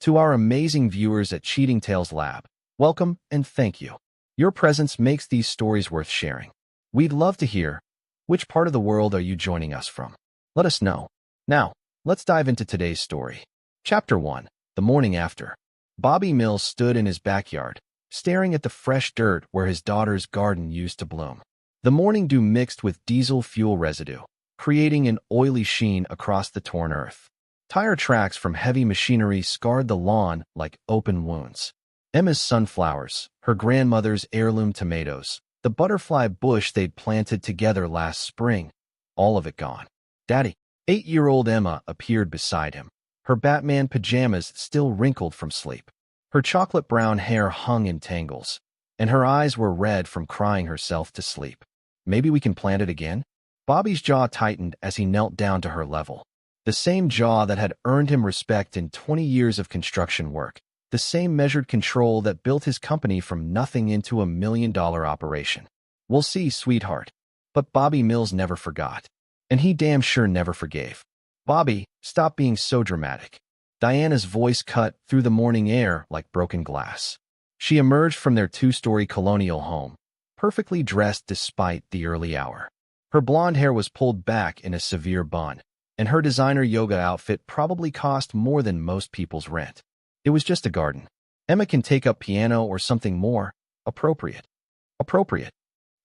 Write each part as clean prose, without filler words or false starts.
To our amazing viewers at Cheating Tales Lab, welcome and thank you. Your presence makes these stories worth sharing. We'd love to hear, which part of the world are you joining us from? Let us know. Now, let's dive into today's story. Chapter 1, The Morning After. Bobby Mills stood in his backyard, staring at the fresh dirt where his daughter's garden used to bloom. The morning dew mixed with diesel fuel residue, creating an oily sheen across the torn earth. Tire tracks from heavy machinery scarred the lawn like open wounds. Emma's sunflowers, her grandmother's heirloom tomatoes, the butterfly bush they'd planted together last spring, all of it gone. Daddy, 8-year-old Emma appeared beside him, her Batman pajamas still wrinkled from sleep. Her chocolate brown hair hung in tangles, and her eyes were red from crying herself to sleep. Maybe we can plant it again? Bobby's jaw tightened as he knelt down to her level. The same jaw that had earned him respect in 20 years of construction work, the same measured control that built his company from nothing into a $1 million operation. We'll see, sweetheart. But Bobby Mills never forgot. And he damn sure never forgave. Bobby, stop being so dramatic. Diana's voice cut through the morning air like broken glass. She emerged from their 2-story colonial home, perfectly dressed despite the early hour. Her blonde hair was pulled back in a severe bun, and her designer yoga outfit probably cost more than most people's rent. It was just a garden. Emma can take up piano or something more appropriate. Appropriate.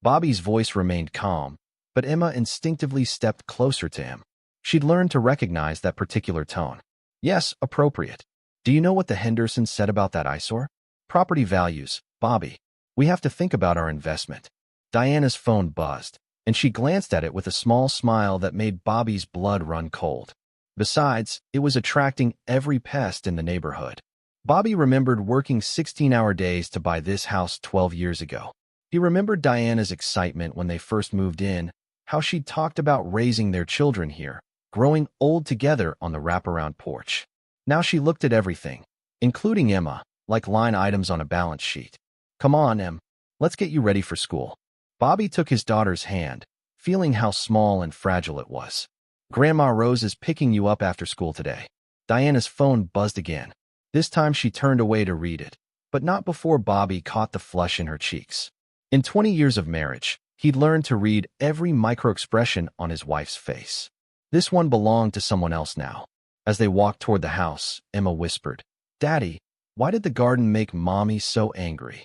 Bobby's voice remained calm, but Emma instinctively stepped closer to him. She'd learned to recognize that particular tone. Yes, appropriate. Do you know what the Hendersons said about that eyesore? Property values, Bobby. We have to think about our investment. Diana's phone buzzed, and she glanced at it with a small smile that made Bobby's blood run cold. Besides, it was attracting every pest in the neighborhood. Bobby remembered working 16-hour days to buy this house 12 years ago. He remembered Diana's excitement when they first moved in, how she'd talked about raising their children here, growing old together on the wraparound porch. Now she looked at everything, including Emma, like line items on a balance sheet. Come on, Em. Let's get you ready for school. Bobby took his daughter's hand, feeling how small and fragile it was. Grandma Rose is picking you up after school today. Diana's phone buzzed again. This time she turned away to read it, but not before Bobby caught the flush in her cheeks. In 20 years of marriage, he'd learned to read every micro-expression on his wife's face. This one belonged to someone else now. As they walked toward the house, Emma whispered, "Daddy, why did the garden make Mommy so angry?"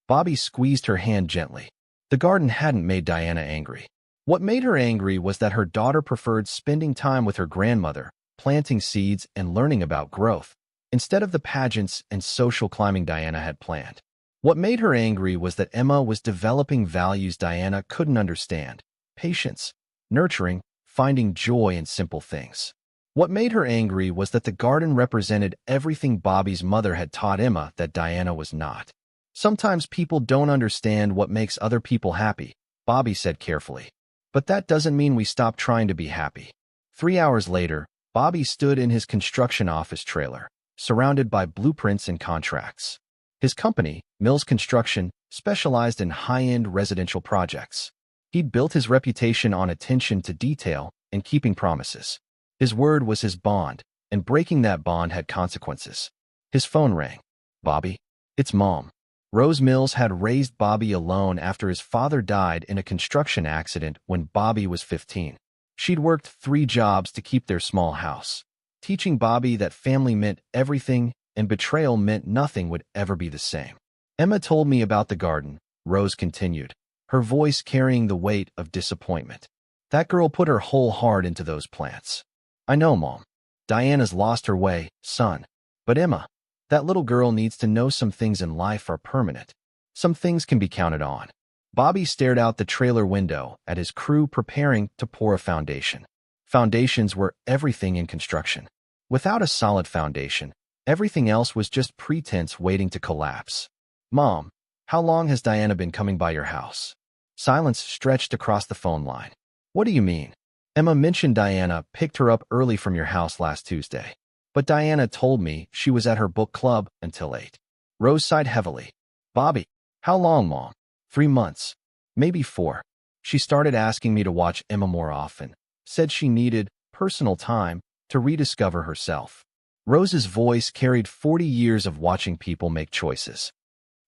Bobby squeezed her hand gently. The garden hadn't made Diana angry. What made her angry was that her daughter preferred spending time with her grandmother, planting seeds and learning about growth, instead of the pageants and social climbing Diana had planned. What made her angry was that Emma was developing values Diana couldn't understand: patience, nurturing, finding joy in simple things. What made her angry was that the garden represented everything Bobby's mother had taught Emma that Diana was not. Sometimes people don't understand what makes other people happy, Bobby said carefully. But that doesn't mean we stop trying to be happy. 3 hours later, Bobby stood in his construction office trailer, surrounded by blueprints and contracts. His company, Mills Construction, specialized in high-end residential projects. He'd built his reputation on attention to detail and keeping promises. His word was his bond, and breaking that bond had consequences. His phone rang. "Bobby, it's Mom." Rose Mills had raised Bobby alone after his father died in a construction accident when Bobby was 15. She'd worked 3 jobs to keep their small house, teaching Bobby that family meant everything and betrayal meant nothing would ever be the same. "Emma told me about the garden," Rose continued, her voice carrying the weight of disappointment. "That girl put her whole heart into those plants." "I know, Mom. Diana's lost her way, son. But Emma, that little girl needs to know some things in life are permanent. Some things can be counted on." Bobby stared out the trailer window at his crew preparing to pour a foundation. Foundations were everything in construction. Without a solid foundation, everything else was just pretense waiting to collapse. "Mom, how long has Diana been coming by your house?" Silence stretched across the phone line. "What do you mean?" "Emma mentioned Diana picked her up early from your house last Tuesday. But Diana told me she was at her book club until 8. Rose sighed heavily. "Bobby, how long, Mom?" 3 months. Maybe 4. She started asking me to watch Emma more often. Said she needed personal time to rediscover herself. Rose's voice carried 40 years of watching people make choices.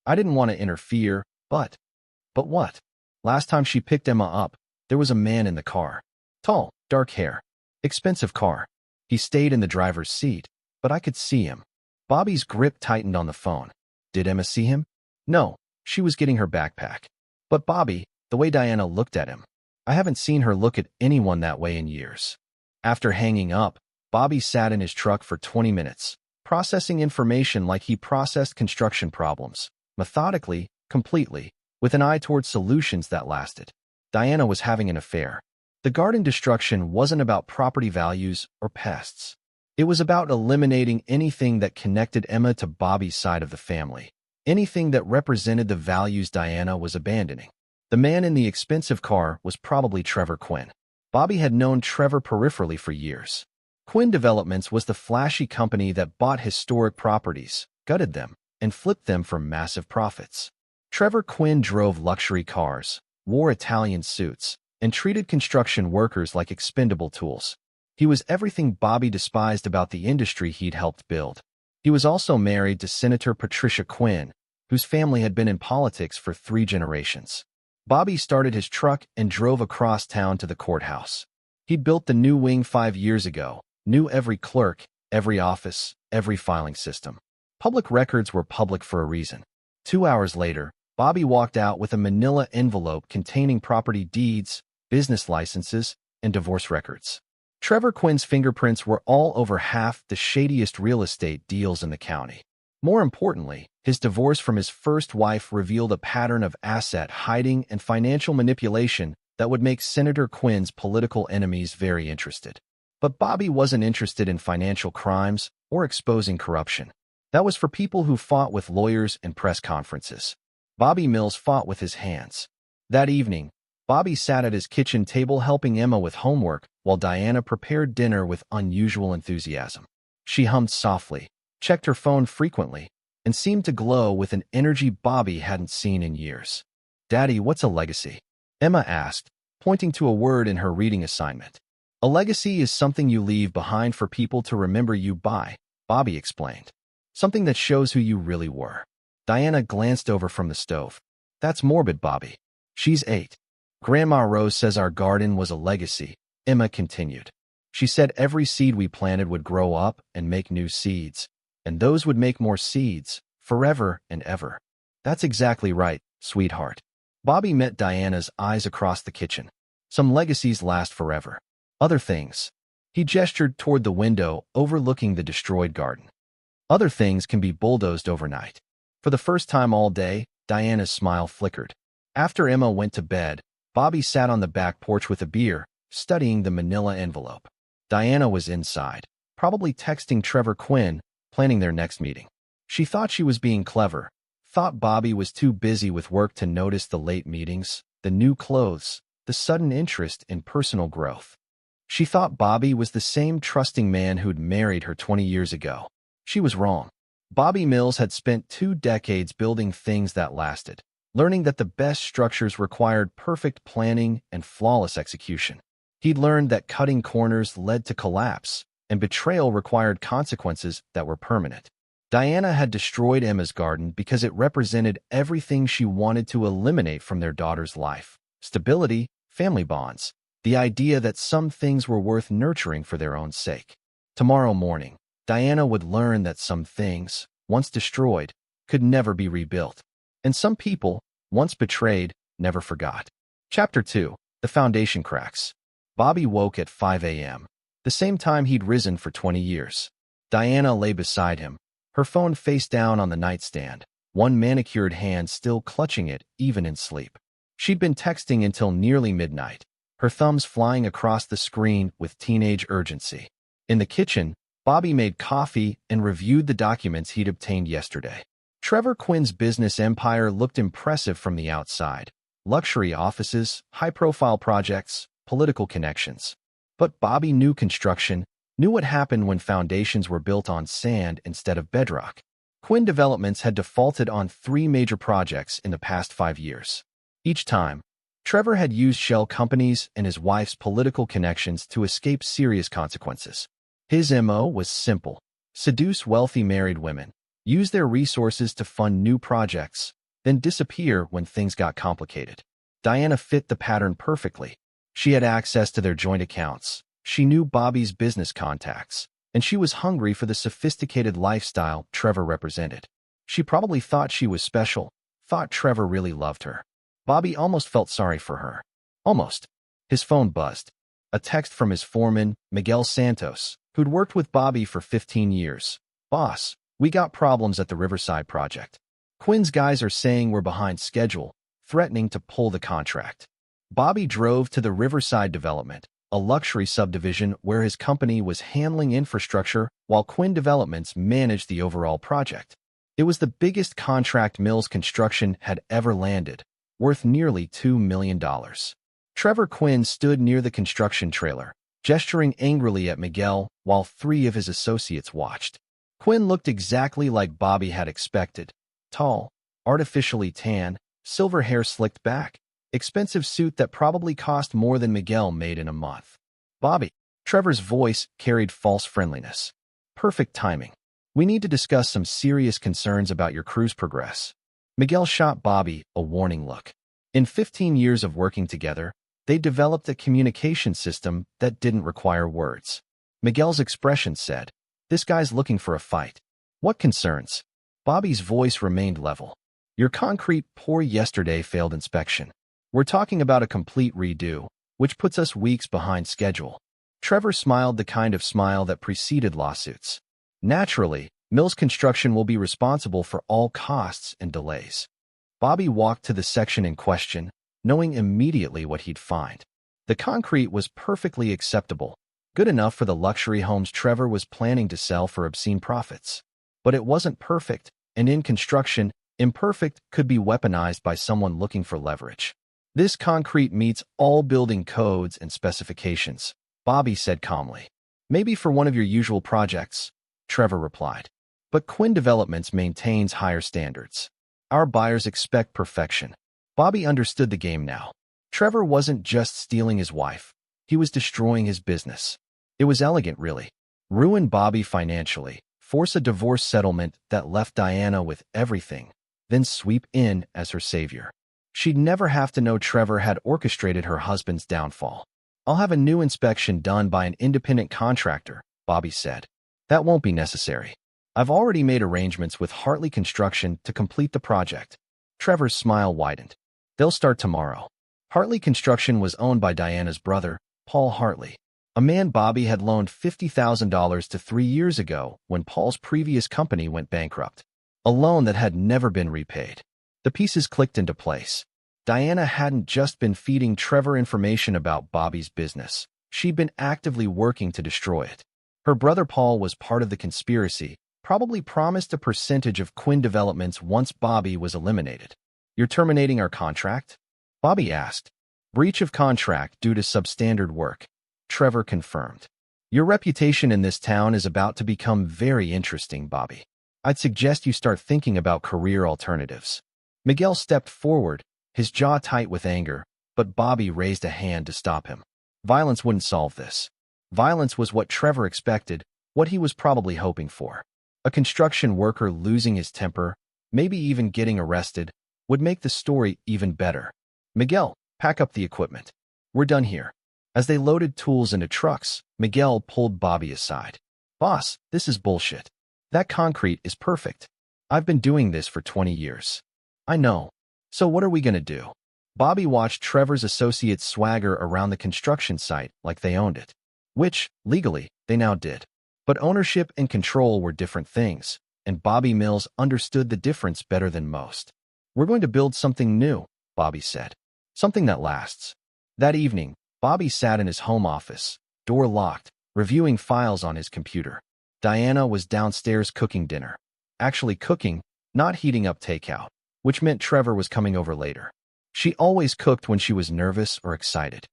I didn't want to interfere, but what? Last time she picked Emma up, there was a man in the car. Tall, dark hair. Expensive car. He stayed in the driver's seat, but I could see him. Bobby's grip tightened on the phone. Did Emma see him? No, she was getting her backpack. But Bobby, the way Diana looked at him, I haven't seen her look at anyone that way in years. After hanging up, Bobby sat in his truck for 20 minutes, processing information like he processed construction problems, methodically, completely, with an eye toward solutions that lasted. Diana was having an affair. The garden destruction wasn't about property values or pests. It was about eliminating anything that connected Emma to Bobby's side of the family, anything that represented the values Diana was abandoning. The man in the expensive car was probably Trevor Quinn. Bobby had known Trevor peripherally for years. Quinn Developments was the flashy company that bought historic properties, gutted them, and flipped them for massive profits. Trevor Quinn drove luxury cars, wore Italian suits, and treated construction workers like expendable tools. He was everything Bobby despised about the industry he'd helped build. He was also married to Senator Patricia Quinn, whose family had been in politics for 3 generations. Bobby started his truck and drove across town to the courthouse. He'd built the new wing 5 years ago, knew every clerk, every office, every filing system. Public records were public for a reason. 2 hours later, Bobby walked out with a manila envelope containing property deeds, business licenses, and divorce records. Trevor Quinn's fingerprints were all over half the shadiest real estate deals in the county. More importantly, his divorce from his first wife revealed a pattern of asset hiding and financial manipulation that would make Senator Quinn's political enemies very interested. But Bobby wasn't interested in financial crimes or exposing corruption. That was for people who fought with lawyers and press conferences. Bobby Mills fought with his hands. That evening, Bobby sat at his kitchen table helping Emma with homework while Diana prepared dinner with unusual enthusiasm. She hummed softly, checked her phone frequently, and seemed to glow with an energy Bobby hadn't seen in years. "Daddy, what's a legacy?" Emma asked, pointing to a word in her reading assignment. "A legacy is something you leave behind for people to remember you by," Bobby explained. "Something that shows who you really were." Diana glanced over from the stove. "That's morbid, Bobby." "She's 8. Grandma Rose says our garden was a legacy," Emma continued. "She said every seed we planted would grow up and make new seeds, and those would make more seeds, forever and ever." "That's exactly right, sweetheart." Bobby met Diana's eyes across the kitchen. "Some legacies last forever. Other things." He gestured toward the window overlooking the destroyed garden. "Other things can be bulldozed overnight." For the first time all day, Diana's smile flickered. After Emma went to bed, Bobby sat on the back porch with a beer, studying the manila envelope. Diana was inside, probably texting Trevor Quinn, planning their next meeting. She thought she was being clever, thought Bobby was too busy with work to notice the late meetings, the new clothes, the sudden interest in personal growth. She thought Bobby was the same trusting man who'd married her 20 years ago. She was wrong. Bobby Mills had spent 2 decades building things that lasted, learning that the best structures required perfect planning and flawless execution. He'd learned that cutting corners led to collapse, and betrayal required consequences that were permanent. Diana had destroyed Emma's garden because it represented everything she wanted to eliminate from their daughter's life: stability, family bonds, the idea that some things were worth nurturing for their own sake. Tomorrow morning, Diana would learn that some things, once destroyed, could never be rebuilt. And some people, once betrayed, never forgot. Chapter 2. The Foundation Cracks. Bobby woke at 5 a.m., the same time he'd risen for 20 years. Diana lay beside him, her phone face down on the nightstand, one manicured hand still clutching it even in sleep. She'd been texting until nearly midnight, her thumbs flying across the screen with teenage urgency. In the kitchen, Bobby made coffee and reviewed the documents he'd obtained yesterday. Trevor Quinn's business empire looked impressive from the outside. Luxury offices, high-profile projects, political connections. But Bobby knew construction, knew what happened when foundations were built on sand instead of bedrock. Quinn Developments had defaulted on 3 major projects in the past 5 years. Each time, Trevor had used shell companies and his wife's political connections to escape serious consequences. His MO was simple: seduce wealthy married women, use their resources to fund new projects, then disappear when things got complicated. Diana fit the pattern perfectly. She had access to their joint accounts. She knew Bobby's business contacts, and she was hungry for the sophisticated lifestyle Trevor represented. She probably thought she was special, thought Trevor really loved her. Bobby almost felt sorry for her. Almost. His phone buzzed. A text from his foreman, Miguel Santos, who'd worked with Bobby for 15 years. "Boss, we got problems at the Riverside project. Quinn's guys are saying we're behind schedule, threatening to pull the contract." Bobby drove to the Riverside development, a luxury subdivision where his company was handling infrastructure while Quinn Developments managed the overall project. It was the biggest contract Mills Construction had ever landed, worth nearly $2 million. Trevor Quinn stood near the construction trailer, gesturing angrily at Miguel while 3 of his associates watched. Quinn looked exactly like Bobby had expected. Tall, artificially tan, silver hair slicked back, expensive suit that probably cost more than Miguel made in a month. "Bobby." Trevor's voice carried false friendliness. "Perfect timing. We need to discuss some serious concerns about your crew's progress." Miguel shot Bobby a warning look. In 15 years of working together, they developed a communication system that didn't require words. Miguel's expression said, "This guy's looking for a fight." "What concerns?" Bobby's voice remained level. "Your concrete pour yesterday failed inspection. We're talking about a complete redo, which puts us weeks behind schedule." Trevor smiled the kind of smile that preceded lawsuits. "Naturally, Mills Construction will be responsible for all costs and delays." Bobby walked to the section in question, knowing immediately what he'd find. The concrete was perfectly acceptable, good enough for the luxury homes Trevor was planning to sell for obscene profits. But it wasn't perfect, and in construction, imperfect could be weaponized by someone looking for leverage. "This concrete meets all building codes and specifications," Bobby said calmly. "Maybe for one of your usual projects," Trevor replied. "But Quinn Developments maintains higher standards. Our buyers expect perfection." Bobby understood the game now. Trevor wasn't just stealing his wife. He was destroying his business. It was elegant, really. Ruin Bobby financially, force a divorce settlement that left Diana with everything, then sweep in as her savior. She'd never have to know Trevor had orchestrated her husband's downfall. "I'll have a new inspection done by an independent contractor," Bobby said. "That won't be necessary. I've already made arrangements with Hartley Construction to complete the project." Trevor's smile widened. "They'll start tomorrow." Hartley Construction was owned by Diana's brother, Paul Hartley, a man Bobby had loaned $50,000 to 3 years ago when Paul's previous company went bankrupt. A loan that had never been repaid. The pieces clicked into place. Diana hadn't just been feeding Trevor information about Bobby's business. She'd been actively working to destroy it. Her brother Paul was part of the conspiracy, probably promised a percentage of Quinn Developments once Bobby was eliminated. "You're terminating our contract?" Bobby asked. "Breach of contract due to substandard work," Trevor confirmed. "Your reputation in this town is about to become very interesting, Bobby. I'd suggest you start thinking about career alternatives." Miguel stepped forward, his jaw tight with anger, but Bobby raised a hand to stop him. Violence wouldn't solve this. Violence was what Trevor expected, what he was probably hoping for. A construction worker losing his temper, maybe even getting arrested, would make the story even better. "Miguel, pack up the equipment. We're done here." As they loaded tools into trucks, Miguel pulled Bobby aside. "Boss, this is bullshit. That concrete is perfect. I've been doing this for 20 years. "I know. So what are we gonna do?" Bobby watched Trevor's associates swagger around the construction site like they owned it. Which, legally, they now did. But ownership and control were different things, and Bobby Mills understood the difference better than most. "We're going to build something new," Bobby said. "Something that lasts." That evening, Bobby sat in his home office, door locked, reviewing files on his computer. Diana was downstairs cooking dinner. Actually cooking, not heating up takeout, which meant Trevor was coming over later. She always cooked when she was nervous or excited.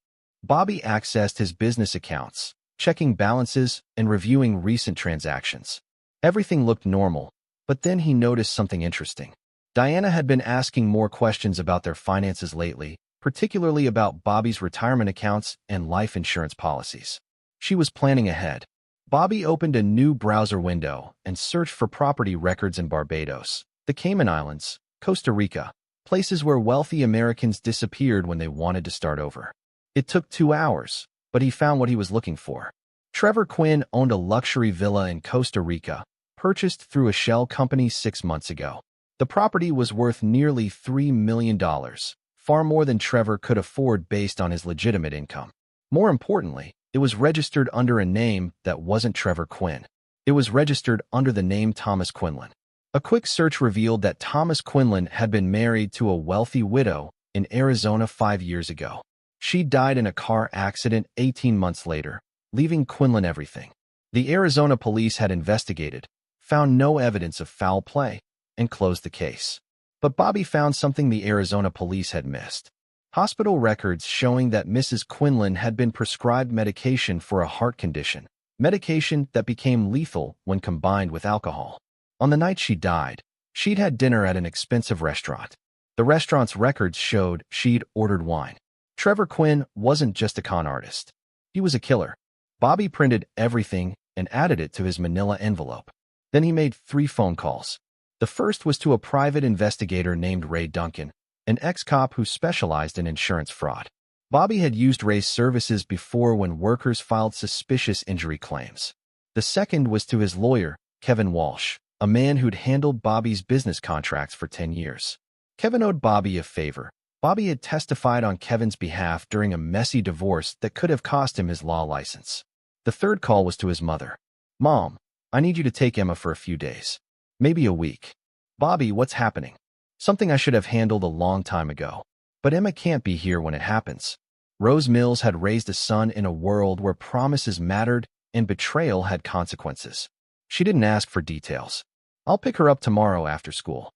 Bobby accessed his business accounts, checking balances and reviewing recent transactions. Everything looked normal, but then he noticed something interesting. Diana had been asking more questions about their finances lately, particularly about Bobby's retirement accounts and life insurance policies. She was planning ahead. Bobby opened a new browser window and searched for property records in Barbados, the Cayman Islands, Costa Rica, places where wealthy Americans disappeared when they wanted to start over. It took 2 hours, but he found what he was looking for. Trevor Quinn owned a luxury villa in Costa Rica, purchased through a shell company 6 months ago. The property was worth nearly $3 million, far more than Trevor could afford based on his legitimate income. More importantly, it was registered under a name that wasn't Trevor Quinn. It was registered under the name Thomas Quinlan. A quick search revealed that Thomas Quinlan had been married to a wealthy widow in Arizona 5 years ago. She died in a car accident 18 months later, leaving Quinlan everything. The Arizona police had investigated, found no evidence of foul play, and closed the case. But Bobby found something the Arizona police had missed. Hospital records showing that Mrs. Quinlan had been prescribed medication for a heart condition, medication that became lethal when combined with alcohol. On the night she died, she'd had dinner at an expensive restaurant. The restaurant's records showed she'd ordered wine. Trevor Quinn wasn't just a con artist. He was a killer. Bobby printed everything and added it to his manila envelope. Then he made 3 phone calls. The first was to a private investigator named Ray Duncan, an ex-cop who specialized in insurance fraud. Bobby had used Ray's services before when workers filed suspicious injury claims. The second was to his lawyer, Kevin Walsh, a man who'd handled Bobby's business contracts for 10 years. Kevin owed Bobby a favor. Bobby had testified on Kevin's behalf during a messy divorce that could have cost him his law license. The third call was to his mother. "Mom, I need you to take Emma for a few days. Maybe a week." "Bobby, what's happening?" "Something I should have handled a long time ago. But Emma can't be here when it happens." Rose Mills had raised a son in a world where promises mattered and betrayal had consequences. She didn't ask for details. "I'll pick her up tomorrow after school."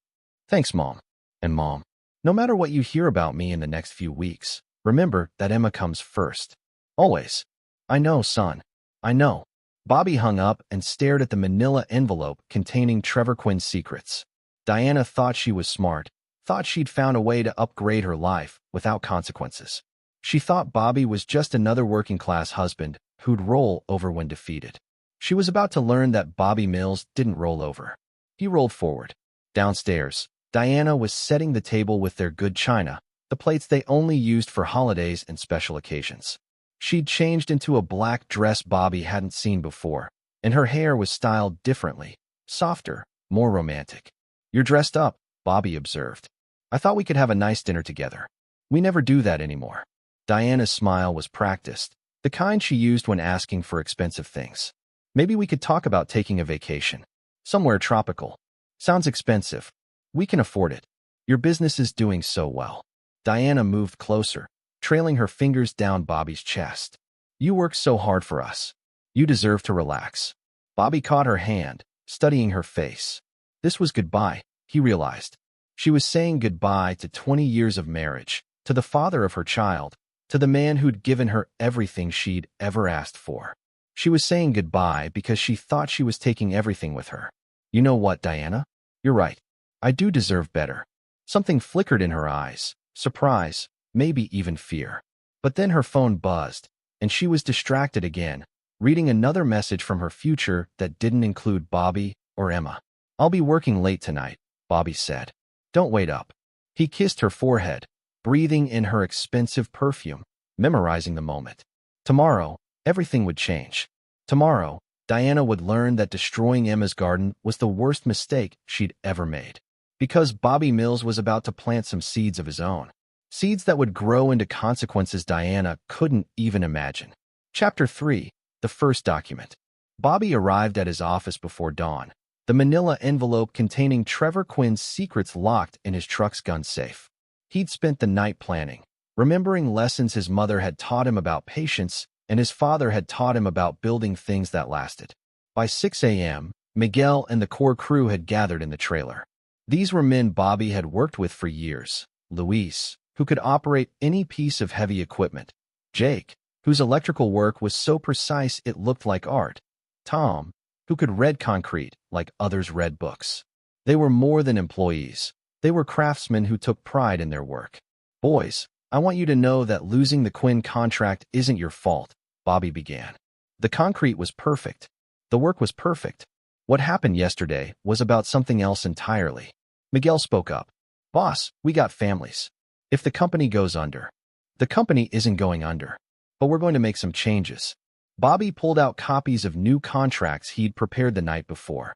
"Thanks, Mom." "And Mom, no matter what you hear about me in the next few weeks, remember that Emma comes first. Always." "I know, son. I know." Bobby hung up and stared at the manila envelope containing Trevor Quinn's secrets. Diana thought she was smart, thought she'd found a way to upgrade her life without consequences. She thought Bobby was just another working-class husband who'd roll over when defeated. She was about to learn that Bobby Mills didn't roll over. He rolled forward. Downstairs, Diana was setting the table with their good china, the plates they only used for holidays and special occasions. She'd changed into a black dress Bobby hadn't seen before, and her hair was styled differently, softer, more romantic. "You're dressed up," Bobby observed. "I thought we could have a nice dinner together. We never do that anymore." Diana's smile was practiced, the kind she used when asking for expensive things. "Maybe we could talk about taking a vacation. Somewhere tropical." "Sounds expensive. We can afford it. Your business is doing so well." Diana moved closer, trailing her fingers down Bobby's chest. "You work so hard for us. You deserve to relax." Bobby caught her hand, studying her face. This was goodbye, he realized. She was saying goodbye to 20 years of marriage, to the father of her child, to the man who'd given her everything she'd ever asked for. She was saying goodbye because she thought she was taking everything with her. "You know what, Diana? You're right. I do deserve better." Something flickered in her eyes, surprise, maybe even fear. But then her phone buzzed, and she was distracted again, reading another message from her future that didn't include Bobby or Emma. "I'll be working late tonight," Bobby said. "Don't wait up." He kissed her forehead, breathing in her expensive perfume, memorizing the moment. Tomorrow, everything would change. Tomorrow, Diana would learn that destroying Emma's garden was the worst mistake she'd ever made. Because Bobby Mills was about to plant some seeds of his own. Seeds that would grow into consequences Diana couldn't even imagine. Chapter 3, The First Document. Bobby arrived at his office before dawn, the manila envelope containing Trevor Quinn's secrets locked in his truck's gun safe. He'd spent the night planning, remembering lessons his mother had taught him about patience and his father had taught him about building things that lasted. By 6 a.m., Miguel and the core crew had gathered in the trailer. These were men Bobby had worked with for years. Luis, who could operate any piece of heavy equipment. Jake, whose electrical work was so precise it looked like art. Tom, who could read concrete like others read books. They were more than employees. They were craftsmen who took pride in their work. "Boys, I want you to know that losing the Quinn contract isn't your fault," Bobby began. "The concrete was perfect. The work was perfect. What happened yesterday was about something else entirely. Miguel spoke up. Boss, we got families. If the company goes under, the company isn't going under, but we're going to make some changes. Bobby pulled out copies of new contracts he'd prepared the night before.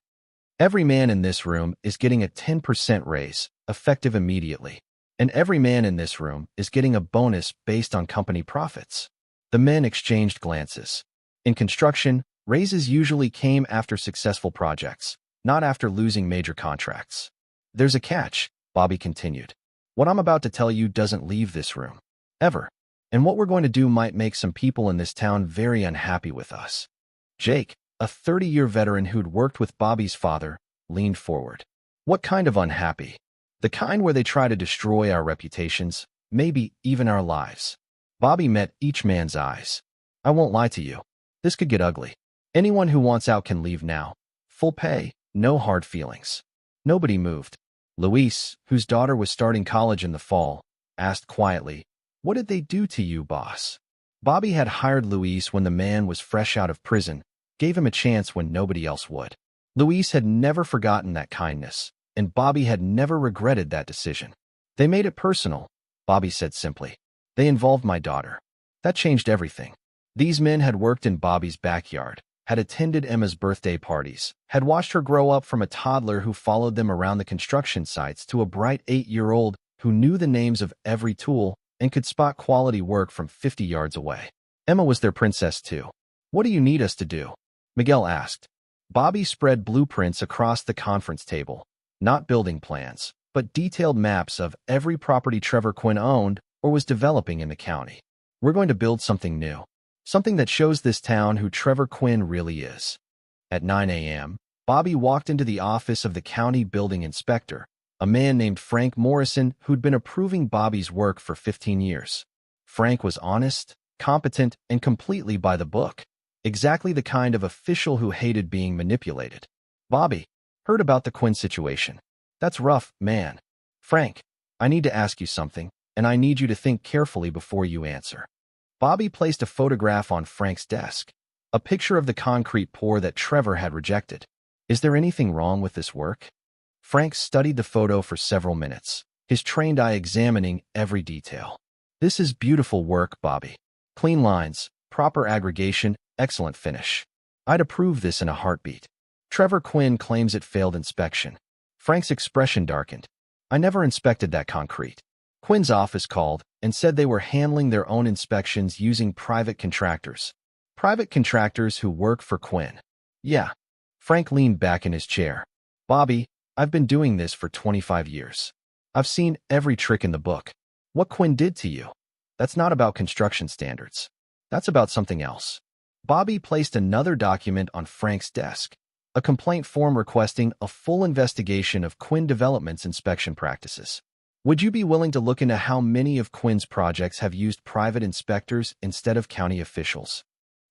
Every man in this room is getting a 10% raise, effective immediately. And every man in this room is getting a bonus based on company profits. The men exchanged glances. In construction, raises usually came after successful projects, not after losing major contracts. There's a catch, Bobby continued. What I'm about to tell you doesn't leave this room. Ever. And what we're going to do might make some people in this town very unhappy with us. Jake, a 30-year veteran who'd worked with Bobby's father, leaned forward. What kind of unhappy? The kind where they try to destroy our reputations, maybe even our lives. Bobby met each man's eyes. I won't lie to you. This could get ugly. Anyone who wants out can leave now. Full pay, no hard feelings. Nobody moved. Luis, whose daughter was starting college in the fall, asked quietly, What did they do to you, boss? Bobby had hired Luis when the man was fresh out of prison, gave him a chance when nobody else would. Luis had never forgotten that kindness, and Bobby had never regretted that decision. They made it personal, Bobby said simply. They involved my daughter. That changed everything. These men had worked in Bobby's backyard, had attended Emma's birthday parties, had watched her grow up from a toddler who followed them around the construction sites to a bright 8-year-old who knew the names of every tool and could spot quality work from 50 yards away. Emma was their princess too. What do you need us to do? Miguel asked. Bobby spread blueprints across the conference table, not building plans, but detailed maps of every property Trevor Quinn owned or was developing in the county. We're going to build something new. Something that shows this town who Trevor Quinn really is. At 9 a.m., Bobby walked into the office of the county building inspector, a man named Frank Morrison who'd been approving Bobby's work for 15 years. Frank was honest, competent, and completely by the book. Exactly the kind of official who hated being manipulated. Bobby, heard about the Quinn situation. That's rough, man. Frank, I need to ask you something, and I need you to think carefully before you answer. Bobby placed a photograph on Frank's desk, a picture of the concrete pour that Trevor had rejected. Is there anything wrong with this work? Frank studied the photo for several minutes, his trained eye examining every detail. This is beautiful work, Bobby. Clean lines, proper aggregation, excellent finish. I'd approve this in a heartbeat. Trevor Quinn claims it failed inspection. Frank's expression darkened. I never inspected that concrete. Quinn's office called and said they were handling their own inspections using private contractors. Private contractors who work for Quinn. Yeah. Frank leaned back in his chair. Bobby, I've been doing this for 25 years. I've seen every trick in the book. What Quinn did to you? That's not about construction standards. That's about something else. Bobby placed another document on Frank's desk, a complaint form requesting a full investigation of Quinn Development's inspection practices. Would you be willing to look into how many of Quinn's projects have used private inspectors instead of county officials?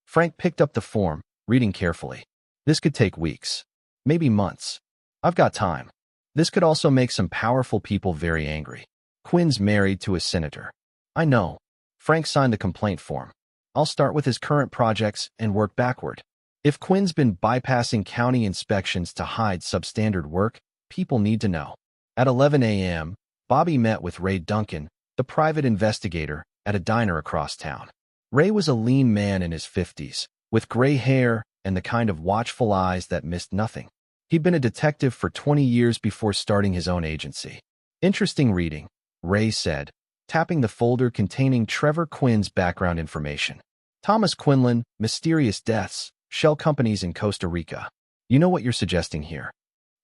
Frank picked up the form, reading carefully. This could take weeks, maybe months. I've got time. This could also make some powerful people very angry. Quinn's married to a senator. I know. Frank signed the complaint form. I'll start with his current projects and work backward. If Quinn's been bypassing county inspections to hide substandard work, people need to know. At 11 a.m., Bobby met with Ray Duncan, the private investigator, at a diner across town. Ray was a lean man in his 50s, with gray hair and the kind of watchful eyes that missed nothing. He'd been a detective for 20 years before starting his own agency. Interesting reading, Ray said, tapping the folder containing Trevor Quinn's background information. Thomas Quinlan, mysterious deaths, shell companies in Costa Rica. You know what you're suggesting here?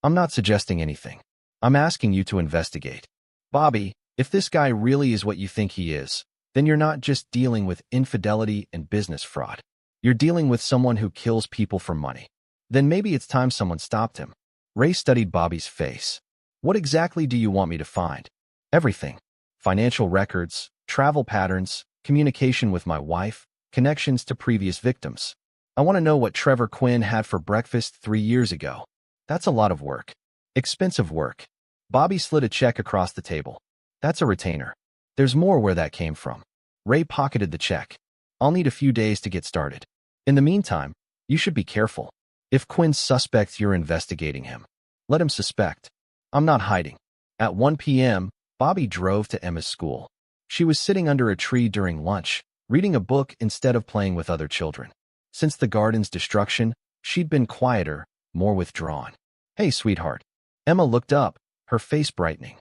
I'm not suggesting anything. I'm asking you to investigate. Bobby, if this guy really is what you think he is, then you're not just dealing with infidelity and business fraud. You're dealing with someone who kills people for money. Then maybe it's time someone stopped him. Ray studied Bobby's face. What exactly do you want me to find? Everything. Financial records, travel patterns, communication with my wife, connections to previous victims. I want to know what Trevor Quinn had for breakfast 3 years ago. That's a lot of work. Expensive work. Bobby slid a check across the table. That's a retainer. There's more where that came from. Ray pocketed the check. I'll need a few days to get started. In the meantime, you should be careful. If Quinn suspects you're investigating him, let him suspect. I'm not hiding. At 1 p.m., Bobby drove to Emma's school. She was sitting under a tree during lunch, reading a book instead of playing with other children. Since the garden's destruction, she'd been quieter, more withdrawn. Hey, sweetheart. Emma looked up, her face brightening.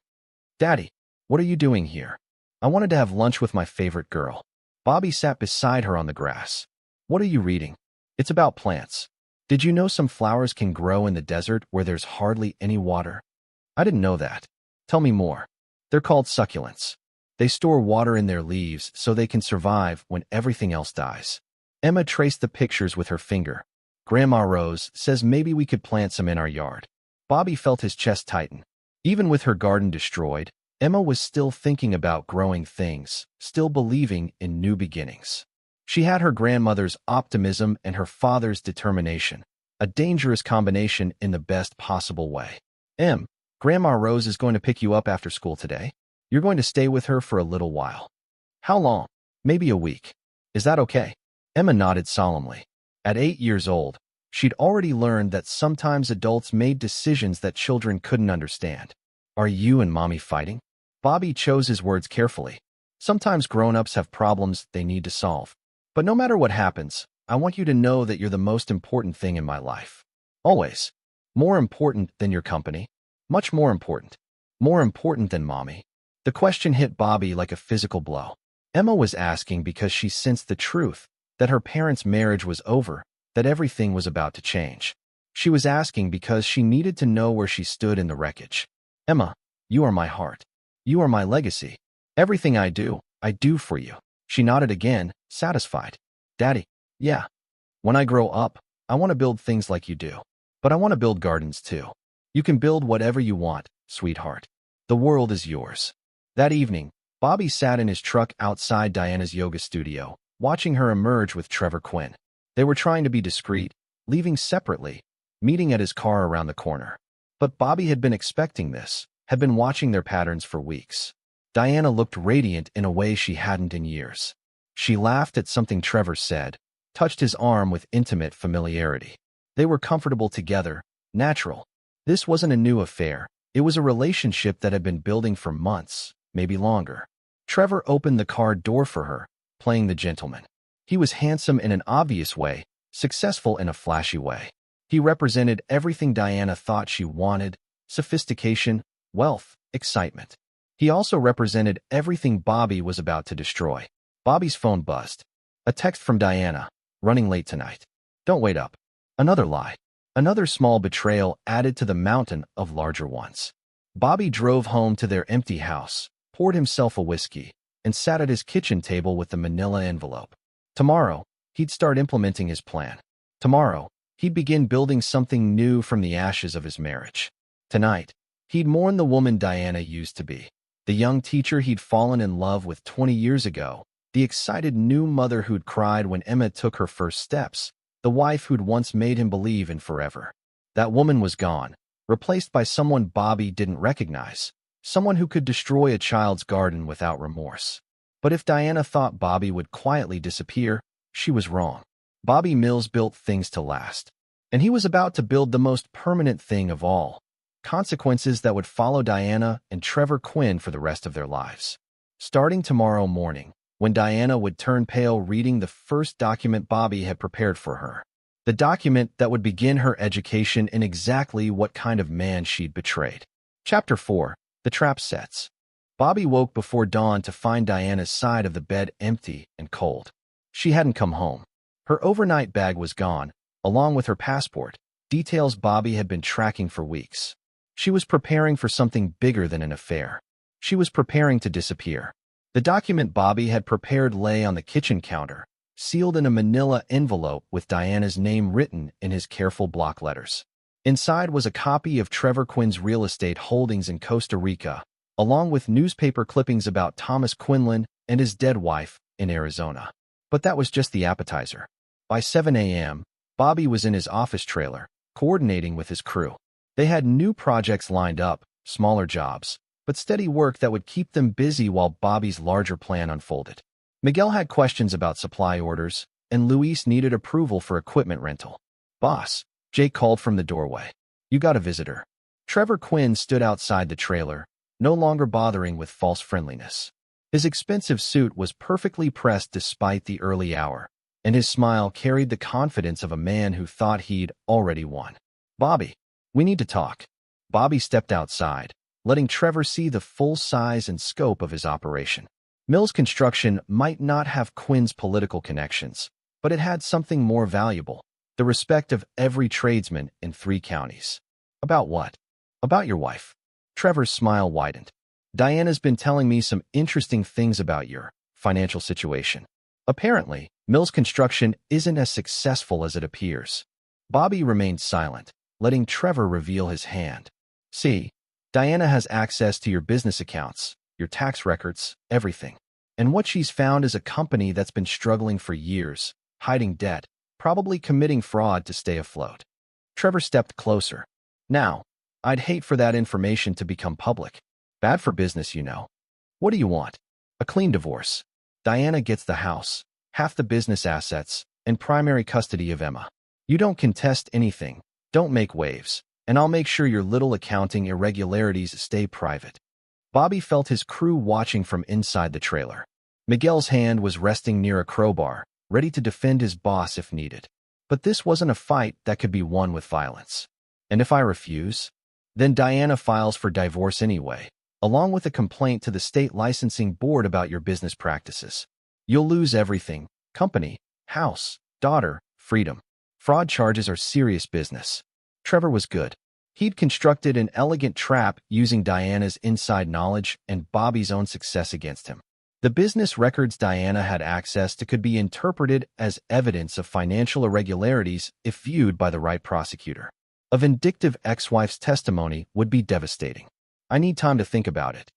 Daddy, what are you doing here? I wanted to have lunch with my favorite girl. Bobby sat beside her on the grass. What are you reading? It's about plants. Did you know some flowers can grow in the desert where there's hardly any water? I didn't know that. Tell me more. They're called succulents. They store water in their leaves so they can survive when everything else dies. Emma traced the pictures with her finger. Grandma Rose says maybe we could plant some in our yard. Bobby felt his chest tighten. Even with her garden destroyed, Emma was still thinking about growing things, still believing in new beginnings. She had her grandmother's optimism and her father's determination, a dangerous combination in the best possible way. Grandma Rose is going to pick you up after school today. You're going to stay with her for a little while. How long? Maybe a week. Is that okay? Emma nodded solemnly. At 8 years old, she'd already learned that sometimes adults made decisions that children couldn't understand. Are you and Mommy fighting? Bobby chose his words carefully. Sometimes grown-ups have problems they need to solve. But no matter what happens, I want you to know that you're the most important thing in my life. Always. More important than your company. Much more important. More important than Mommy. The question hit Bobby like a physical blow. Emma was asking because she sensed the truth, that her parents' marriage was over, that everything was about to change. She was asking because she needed to know where she stood in the wreckage. Emma, you are my heart. You are my legacy. Everything I do for you. She nodded again, satisfied. Daddy, yeah. When I grow up, I want to build things like you do. But I want to build gardens too. You can build whatever you want, sweetheart. The world is yours. That evening, Bobby sat in his truck outside Diana's yoga studio, watching her emerge with Trevor Quinn. They were trying to be discreet, leaving separately, meeting at his car around the corner. But Bobby had been expecting this, had been watching their patterns for weeks. Diana looked radiant in a way she hadn't in years. She laughed at something Trevor said, touched his arm with intimate familiarity. They were comfortable together, natural. This wasn't a new affair. It was a relationship that had been building for months, maybe longer. Trevor opened the car door for her, playing the gentleman. He was handsome in an obvious way, successful in a flashy way. He represented everything Diana thought she wanted: sophistication, wealth, excitement. He also represented everything Bobby was about to destroy. Bobby's phone buzzed. A text from Diana. Running late tonight. Don't wait up. Another lie. Another small betrayal added to the mountain of larger ones. Bobby drove home to their empty house, poured himself a whiskey, and sat at his kitchen table with the manila envelope. Tomorrow, he'd start implementing his plan. Tomorrow, he'd begin building something new from the ashes of his marriage. Tonight, he'd mourn the woman Diana used to be. The young teacher he'd fallen in love with 20 years ago, the excited new mother who'd cried when Emma took her first steps, the wife who'd once made him believe in forever. That woman was gone, replaced by someone Bobby didn't recognize, someone who could destroy a child's garden without remorse. But if Diana thought Bobby would quietly disappear, she was wrong. Bobby Mills built things to last, and he was about to build the most permanent thing of all: consequences that would follow Diana and Trevor Quinn for the rest of their lives. Starting tomorrow morning, when Diana would turn pale reading the first document Bobby had prepared for her. The document that would begin her education in exactly what kind of man she'd betrayed. Chapter 4. The Trap Sets. Bobby woke before dawn to find Diana's side of the bed empty and cold. She hadn't come home. Her overnight bag was gone, along with her passport, details Bobby had been tracking for weeks. She was preparing for something bigger than an affair. She was preparing to disappear. The document Bobby had prepared lay on the kitchen counter, sealed in a manila envelope with Diana's name written in his careful block letters. Inside was a copy of Trevor Quinn's real estate holdings in Costa Rica, along with newspaper clippings about Thomas Quinlan and his dead wife in Arizona. But that was just the appetizer. By 7 a.m., Bobby was in his office trailer, coordinating with his crew. They had new projects lined up, smaller jobs, but steady work that would keep them busy while Bobby's larger plan unfolded. Miguel had questions about supply orders, and Luis needed approval for equipment rental. Boss, Jake called from the doorway. You got a visitor. Trevor Quinn stood outside the trailer, no longer bothering with false friendliness. His expensive suit was perfectly pressed despite the early hour, and his smile carried the confidence of a man who thought he'd already won. Bobby, we need to talk. Bobby stepped outside, letting Trevor see the full size and scope of his operation. Mills Construction might not have Quinn's political connections, but it had something more valuable, the respect of every tradesman in 3 counties. About what? About your wife. Trevor's smile widened. Diana's been telling me some interesting things about your financial situation. Apparently, Mills Construction isn't as successful as it appears. Bobby remained silent, letting Trevor reveal his hand. See, Diana has access to your business accounts, your tax records, everything. And what she's found is a company that's been struggling for years, hiding debt, probably committing fraud to stay afloat. Trevor stepped closer. Now, I'd hate for that information to become public. Bad for business, you know. What do you want? A clean divorce. Diana gets the house, half the business assets, and primary custody of Emma. You don't contest anything, don't make waves, and I'll make sure your little accounting irregularities stay private. Bobby felt his crew watching from inside the trailer. Miguel's hand was resting near a crowbar, ready to defend his boss if needed. But this wasn't a fight that could be won with violence. And if I refuse? Then Diana files for divorce anyway, along with a complaint to the state licensing board about your business practices. You'll lose everything: company, house, daughter, freedom. Fraud charges are serious business. Trevor was good. He'd constructed an elegant trap using Diana's inside knowledge and Bobby's own success against him. The business records Diana had access to could be interpreted as evidence of financial irregularities if viewed by the right prosecutor. A vindictive ex-wife's testimony would be devastating. I need time to think about it.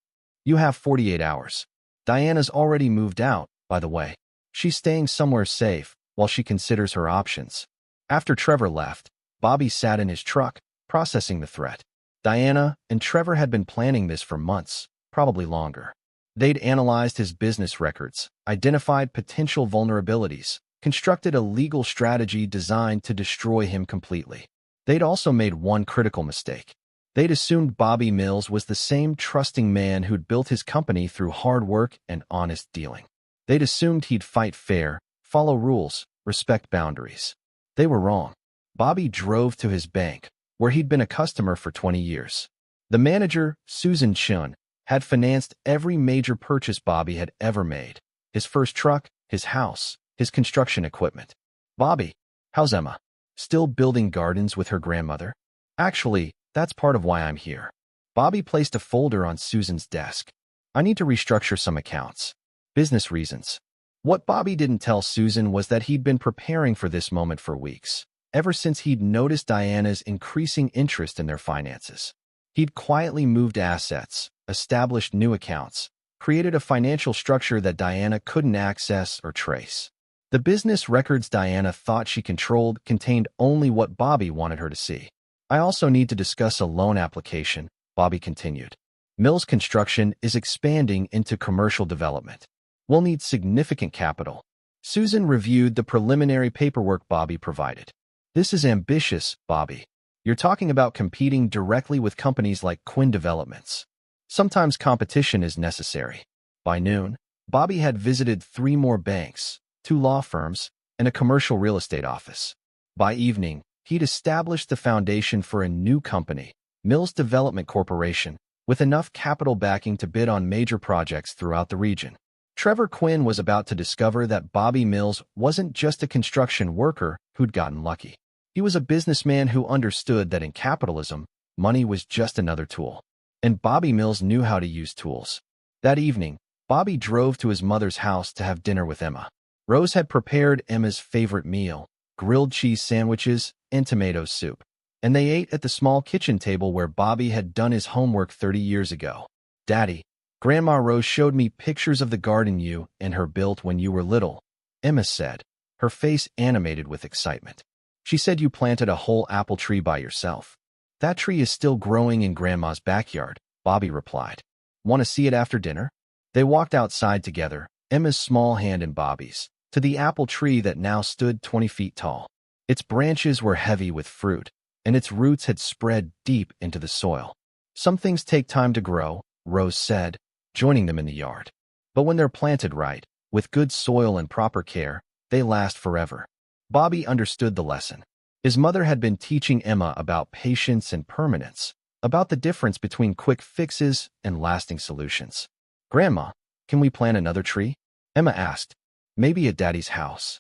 You have 48 hours. Diana's already moved out, by the way. She's staying somewhere safe while she considers her options. After Trevor left, Bobby sat in his truck, processing the threat. Diana and Trevor had been planning this for months, probably longer. They'd analyzed his business records, identified potential vulnerabilities, constructed a legal strategy designed to destroy him completely. They'd also made one critical mistake. They'd assumed Bobby Mills was the same trusting man who'd built his company through hard work and honest dealing. They'd assumed he'd fight fair, follow rules, respect boundaries. They were wrong. Bobby drove to his bank, where he'd been a customer for 20 years. The manager, Susan Chun, had financed every major purchase Bobby had ever made: his first truck, his house, his construction equipment. Bobby, how's Emma? Still building gardens with her grandmother? Actually, that's part of why I'm here. Bobby placed a folder on Susan's desk. I need to restructure some accounts. Business reasons. What Bobby didn't tell Susan was that he'd been preparing for this moment for weeks, ever since he'd noticed Diana's increasing interest in their finances. He'd quietly moved assets, established new accounts, created a financial structure that Diana couldn't access or trace. The business records Diana thought she controlled contained only what Bobby wanted her to see. I also need to discuss a loan application, Bobby continued. Mills Construction is expanding into commercial development. We'll need significant capital. Susan reviewed the preliminary paperwork Bobby provided. This is ambitious, Bobby. You're talking about competing directly with companies like Quinn Developments. Sometimes competition is necessary. By noon, Bobby had visited 3 more banks, 2 law firms, and a commercial real estate office. By evening, he'd established the foundation for a new company, Mills Development Corporation, with enough capital backing to bid on major projects throughout the region. Trevor Quinn was about to discover that Bobby Mills wasn't just a construction worker who'd gotten lucky. He was a businessman who understood that in capitalism, money was just another tool. And Bobby Mills knew how to use tools. That evening, Bobby drove to his mother's house to have dinner with Emma. Rose had prepared Emma's favorite meal, grilled cheese sandwiches and tomato soup, and they ate at the small kitchen table where Bobby had done his homework 30 years ago. Daddy, Grandma Rose showed me pictures of the garden you and her built when you were little, Emma said, her face animated with excitement. She said you planted a whole apple tree by yourself. That tree is still growing in Grandma's backyard, Bobby replied. Want to see it after dinner? They walked outside together, Emma's small hand in Bobby's, to the apple tree that now stood 20 feet tall. Its branches were heavy with fruit, and its roots had spread deep into the soil. Some things take time to grow, Rose said, joining them in the yard. But when they're planted right, with good soil and proper care, they last forever. Bobby understood the lesson. His mother had been teaching Emma about patience and permanence, about the difference between quick fixes and lasting solutions. "Grandma, can we plant another tree?" Emma asked. "Maybe at Daddy's house."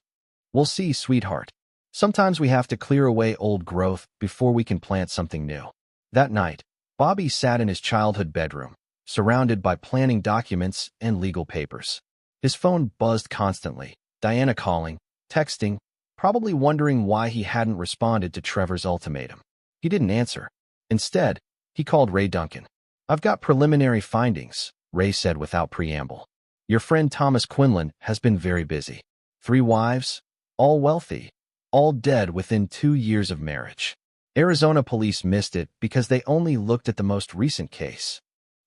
"We'll see, sweetheart. Sometimes we have to clear away old growth before we can plant something new." That night, Bobby sat in his childhood bedroom, surrounded by planning documents and legal papers. His phone buzzed constantly, Diana calling, texting, probably wondering why he hadn't responded to Trevor's ultimatum. He didn't answer. Instead, he called Ray Duncan. "I've got preliminary findings," Ray said without preamble. "Your friend Thomas Quinlan has been very busy. 3 wives, all wealthy, all dead within 2 years of marriage. Arizona police missed it because they only looked at the most recent case."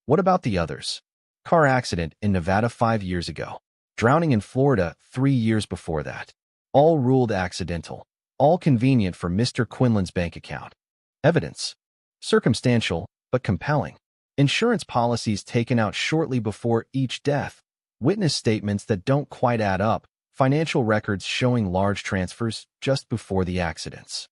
"What about the others?" "Car accident in Nevada 5 years ago. Drowning in Florida 3 years before that. All ruled accidental. All convenient for Mr. Quinlan's bank account. Evidence. Circumstantial, but compelling. Insurance policies taken out shortly before each death. Witness statements that don't quite add up. Financial records showing large transfers just before the accidents."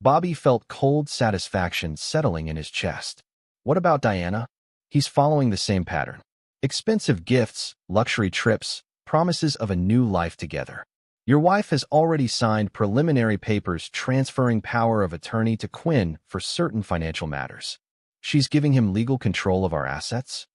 Bobby felt cold satisfaction settling in his chest. "What about Diana?" "He's following the same pattern. Expensive gifts, luxury trips, promises of a new life together. Your wife has already signed preliminary papers transferring power of attorney to Quinn for certain financial matters. She's giving him legal control of our assets."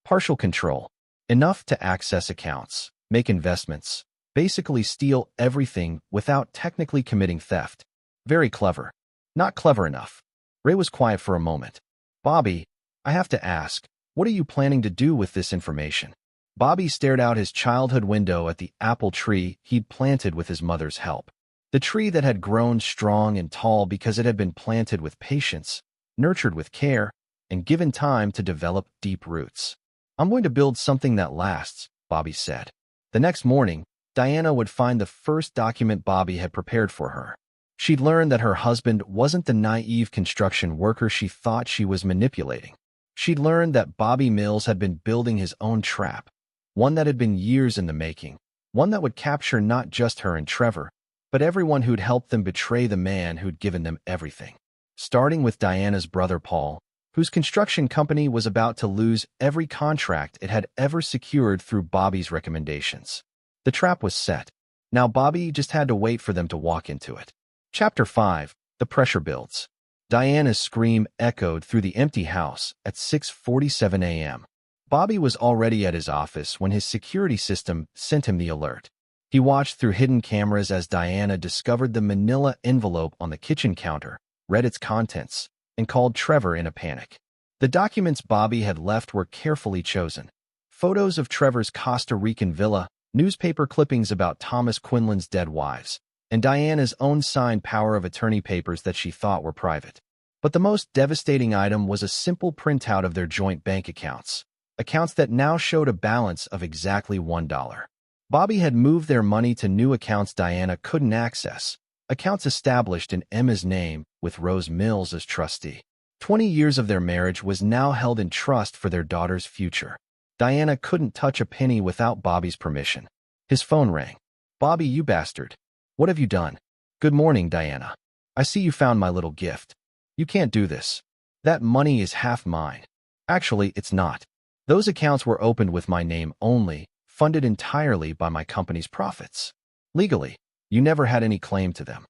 "Partial control. Enough to access accounts, make investments, basically steal everything without technically committing theft. Very clever. Not clever enough." Ray was quiet for a moment. "Bobby, I have to ask, what are you planning to do with this information?" Bobby stared out his childhood window at the apple tree he'd planted with his mother's help. The tree that had grown strong and tall because it had been planted with patience, nurtured with care, and given time to develop deep roots. "I'm going to build something that lasts," Bobby said. The next morning, Diana would find the first document Bobby had prepared for her. She'd learned that her husband wasn't the naive construction worker she thought she was manipulating. She'd learned that Bobby Mills had been building his own trap, one that had been years in the making, one that would capture not just her and Trevor, but everyone who'd helped them betray the man who'd given them everything. Starting with Diana's brother Paul, whose construction company was about to lose every contract it had ever secured through Bobby's recommendations. The trap was set. Now Bobby just had to wait for them to walk into it. Chapter 5. The Pressure Builds. Diana's scream echoed through the empty house at 6:47 a.m. Bobby was already at his office when his security system sent him the alert. He watched through hidden cameras as Diana discovered the manila envelope on the kitchen counter, read its contents, and called Trevor in a panic. The documents Bobby had left were carefully chosen. Photos of Trevor's Costa Rican villa, newspaper clippings about Thomas Quinlan's dead wives, and Diana's own signed power of attorney papers that she thought were private. But the most devastating item was a simple printout of their joint bank accounts that now showed a balance of exactly $1. Bobby had moved their money to new accounts Diana couldn't access, accounts established in Emma's name with Rose Mills as trustee. 20 years of their marriage was now held in trust for their daughter's future. Diana couldn't touch a penny without Bobby's permission. His phone rang. "Bobby, you bastard. What have you done?" "Good morning, Diana. I see you found my little gift. You can't do this. That money is half mine." "Actually, it's not. Those accounts were opened with my name only, funded entirely by my company's profits. Legally, you never had any claim to them."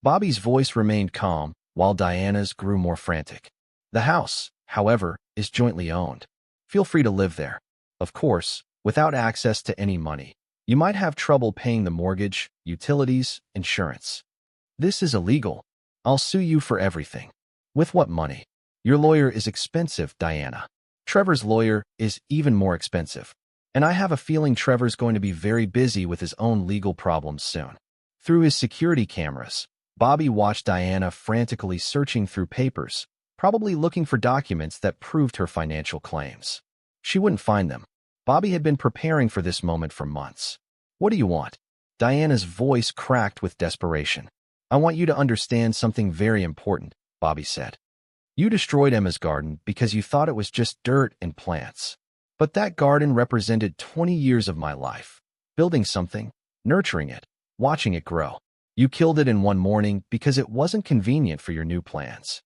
Bobby's voice remained calm, while Diana's grew more frantic. "The house, however, is jointly owned. Feel free to live there. Of course, without access to any money, you might have trouble paying the mortgage, utilities, insurance. This is illegal. I'll sue you for everything." "With what money?" "Your lawyer is expensive, Diana. Trevor's lawyer is even more expensive. And I have a feeling Trevor's going to be very busy with his own legal problems soon." Through his security cameras, Bobby watched Diana frantically searching through papers, probably looking for documents that proved her financial claims. She wouldn't find them. Bobby had been preparing for this moment for months. "What do you want?" Diana's voice cracked with desperation. I want you to understand something very important, Bobby said. You destroyed Emma's garden because you thought it was just dirt and plants. But that garden represented 20 years of my life, building something, nurturing it, watching it grow. You killed it in one morning because it wasn't convenient for your new plans.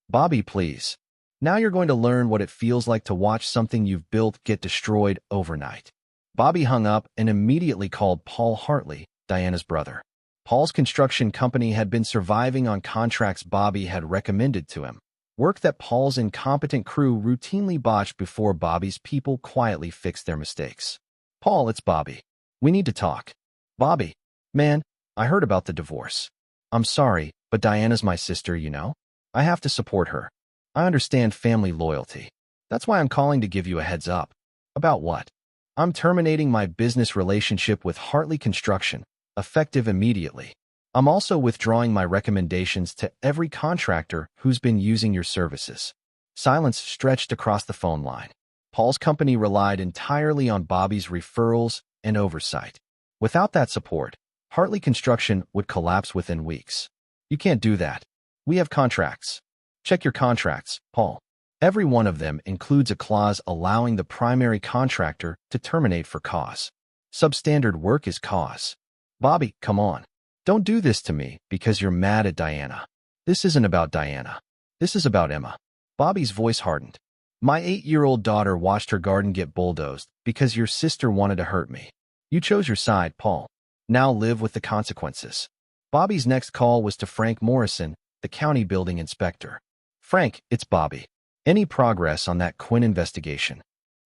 Bobby, please. Now you're going to learn what it feels like to watch something you've built get destroyed overnight. Bobby hung up and immediately called Paul Hartley, Diana's brother. Paul's construction company had been surviving on contracts Bobby had recommended to him, work that Paul's incompetent crew routinely botched before Bobby's people quietly fixed their mistakes. Paul, it's Bobby. We need to talk. Bobby, man, I heard about the divorce. I'm sorry, but Diana's my sister, you know? I have to support her. I understand family loyalty. That's why I'm calling to give you a heads up. About what? I'm terminating my business relationship with Hartley Construction, effective immediately. I'm also withdrawing my recommendations to every contractor who's been using your services. Silence stretched across the phone line. Paul's company relied entirely on Bobby's referrals and oversight. Without that support, Hartley Construction would collapse within weeks. You can't do that. We have contracts. Check your contracts, Paul. Every one of them includes a clause allowing the primary contractor to terminate for cause. Substandard work is cause. Bobby, come on. Don't do this to me because you're mad at Diana. This isn't about Diana. This is about Emma. Bobby's voice hardened. My 8-year-old daughter watched her garden get bulldozed because your sister wanted to hurt me. You chose your side, Paul. Now live with the consequences. Bobby's next call was to Frank Morrison, the county building inspector. Frank, it's Bobby. Any progress on that Quinn investigation?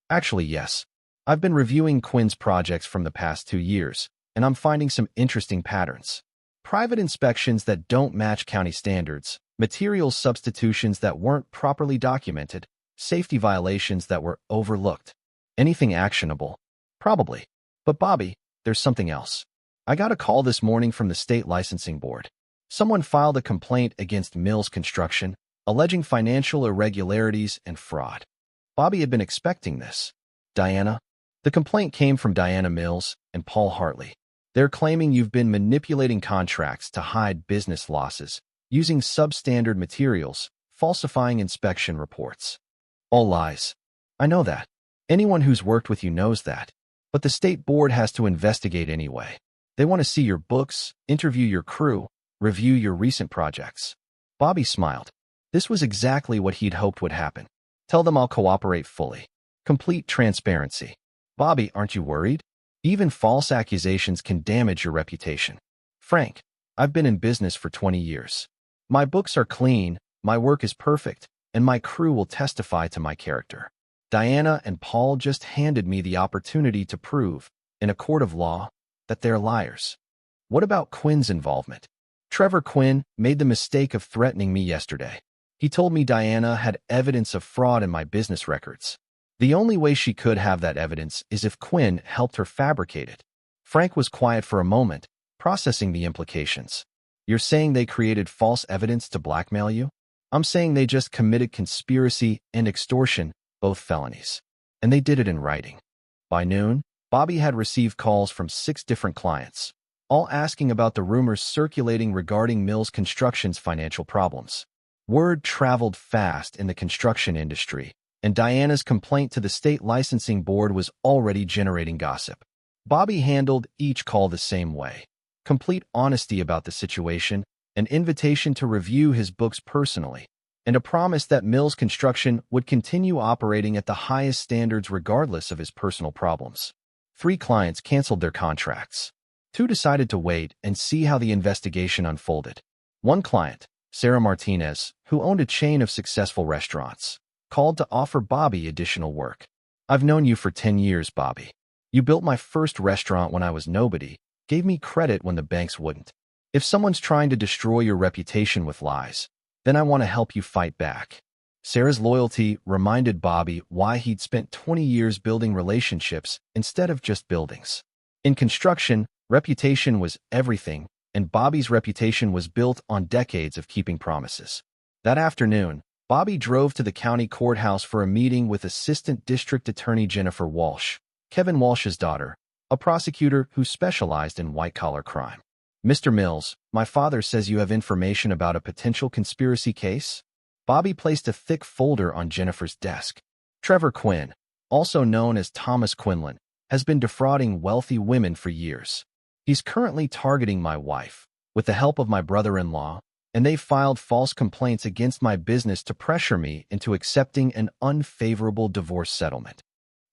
Actually, yes. I've been reviewing Quinn's projects from the past 2 years, and I'm finding some interesting patterns. Private inspections that don't match county standards, material substitutions that weren't properly documented, safety violations that were overlooked. Anything actionable? Probably. But Bobby, there's something else. I got a call this morning from the state licensing board. Someone filed a complaint against Mills Construction, alleging financial irregularities and fraud. Bobby had been expecting this. Diana? The complaint came from Diana Mills and Paul Hartley. They're claiming you've been manipulating contracts to hide business losses, using substandard materials, falsifying inspection reports. All lies. I know that. Anyone who's worked with you knows that. But the state board has to investigate anyway. They want to see your books, interview your crew, review your recent projects. Bobby smiled. This was exactly what he'd hoped would happen. Tell them I'll cooperate fully. Complete transparency. Bobby, aren't you worried? Even false accusations can damage your reputation. Frank, I've been in business for 20 years. My books are clean, my work is perfect, and my crew will testify to my character. Diana and Paul just handed me the opportunity to prove, in a court of law, that they're liars. What about Quinn's involvement? Trevor Quinn made the mistake of threatening me yesterday. He told me Diana had evidence of fraud in my business records. The only way she could have that evidence is if Quinn helped her fabricate it. Frank was quiet for a moment, processing the implications. You're saying they created false evidence to blackmail you? I'm saying they just committed conspiracy and extortion, both felonies. And they did it in writing. By noon, Bobby had received calls from 6 different clients, all asking about the rumors circulating regarding Mills Construction's financial problems. Word traveled fast in the construction industry, and Diana's complaint to the state licensing board was already generating gossip. Bobby handled each call the same way. Complete honesty about the situation, an invitation to review his books personally, and a promise that Mills Construction would continue operating at the highest standards regardless of his personal problems. 3 clients canceled their contracts. 2 decided to wait and see how the investigation unfolded. One client, Sarah Martinez, who owned a chain of successful restaurants, called to offer Bobby additional work. I've known you for 10 years, Bobby. You built my first restaurant when I was nobody, gave me credit when the banks wouldn't. If someone's trying to destroy your reputation with lies, then I want to help you fight back. Sarah's loyalty reminded Bobby why he'd spent 20 years building relationships instead of just buildings. In construction, reputation was everything, and Bobby's reputation was built on decades of keeping promises. That afternoon, Bobby drove to the county courthouse for a meeting with Assistant District Attorney Jennifer Walsh, Kevin Walsh's daughter, a prosecutor who specialized in white-collar crime. Mr. Mills, my father says you have information about a potential conspiracy case? Bobby placed a thick folder on Jennifer's desk. Trevor Quinn, also known as Thomas Quinlan, has been defrauding wealthy women for years. He's currently targeting my wife, with the help of my brother-in-law, and they've filed false complaints against my business to pressure me into accepting an unfavorable divorce settlement.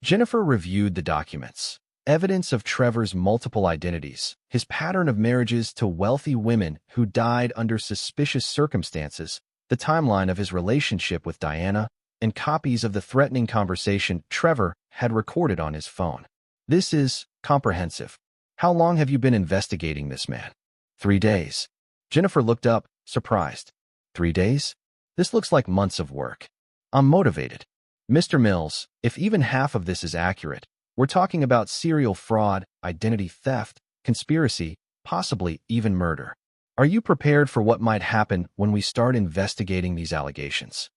Jennifer reviewed the documents. Evidence of Trevor's multiple identities, his pattern of marriages to wealthy women who died under suspicious circumstances, the timeline of his relationship with Diana, and copies of the threatening conversation Trevor had recorded on his phone. This is comprehensive. How long have you been investigating this man? 3 days. Jennifer looked up, surprised. 3 days? This looks like months of work. I'm motivated. Mr. Mills, if even half of this is accurate, we're talking about serial fraud, identity theft, conspiracy, possibly even murder. Are you prepared for what might happen when we start investigating these allegations?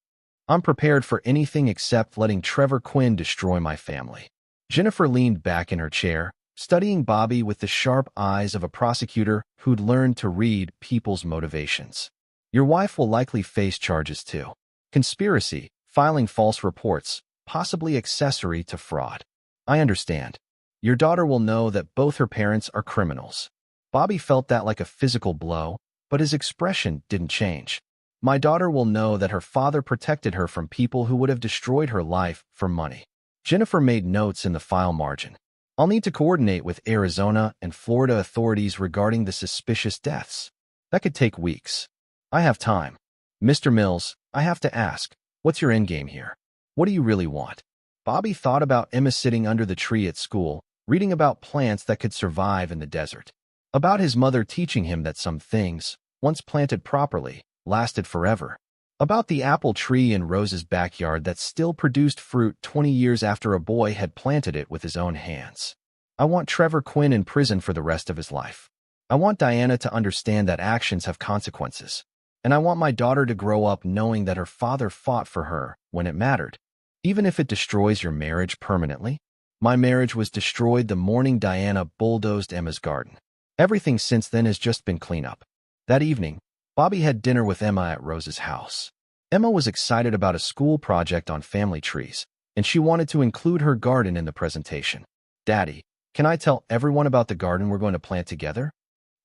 I'm prepared for anything except letting Trevor Quinn destroy my family. Jennifer leaned back in her chair, studying Bobby with the sharp eyes of a prosecutor who'd learned to read people's motivations. Your wife will likely face charges too. Conspiracy, filing false reports, possibly accessory to fraud. I understand. Your daughter will know that both her parents are criminals. Bobby felt that like a physical blow, but his expression didn't change. My daughter will know that her father protected her from people who would have destroyed her life for money. Jennifer made notes in the file margin. I'll need to coordinate with Arizona and Florida authorities regarding the suspicious deaths. That could take weeks. I have time. Mr. Mills, I have to ask, what's your endgame here? What do you really want? Bobby thought about Emma sitting under the tree at school, reading about plants that could survive in the desert. About his mother teaching him that some things, once planted properly, lasted forever. About the apple tree in Rose's backyard that still produced fruit 20 years after a boy had planted it with his own hands. I want Trevor Quinn in prison for the rest of his life. I want Diana to understand that actions have consequences. And I want my daughter to grow up knowing that her father fought for her when it mattered. Even if it destroys your marriage permanently. My marriage was destroyed the morning Diana bulldozed Emma's garden. Everything since then has just been cleanup. That evening, Bobby had dinner with Emma at Rose's house. Emma was excited about a school project on family trees, and she wanted to include her garden in the presentation. Daddy, can I tell everyone about the garden we're going to plant together?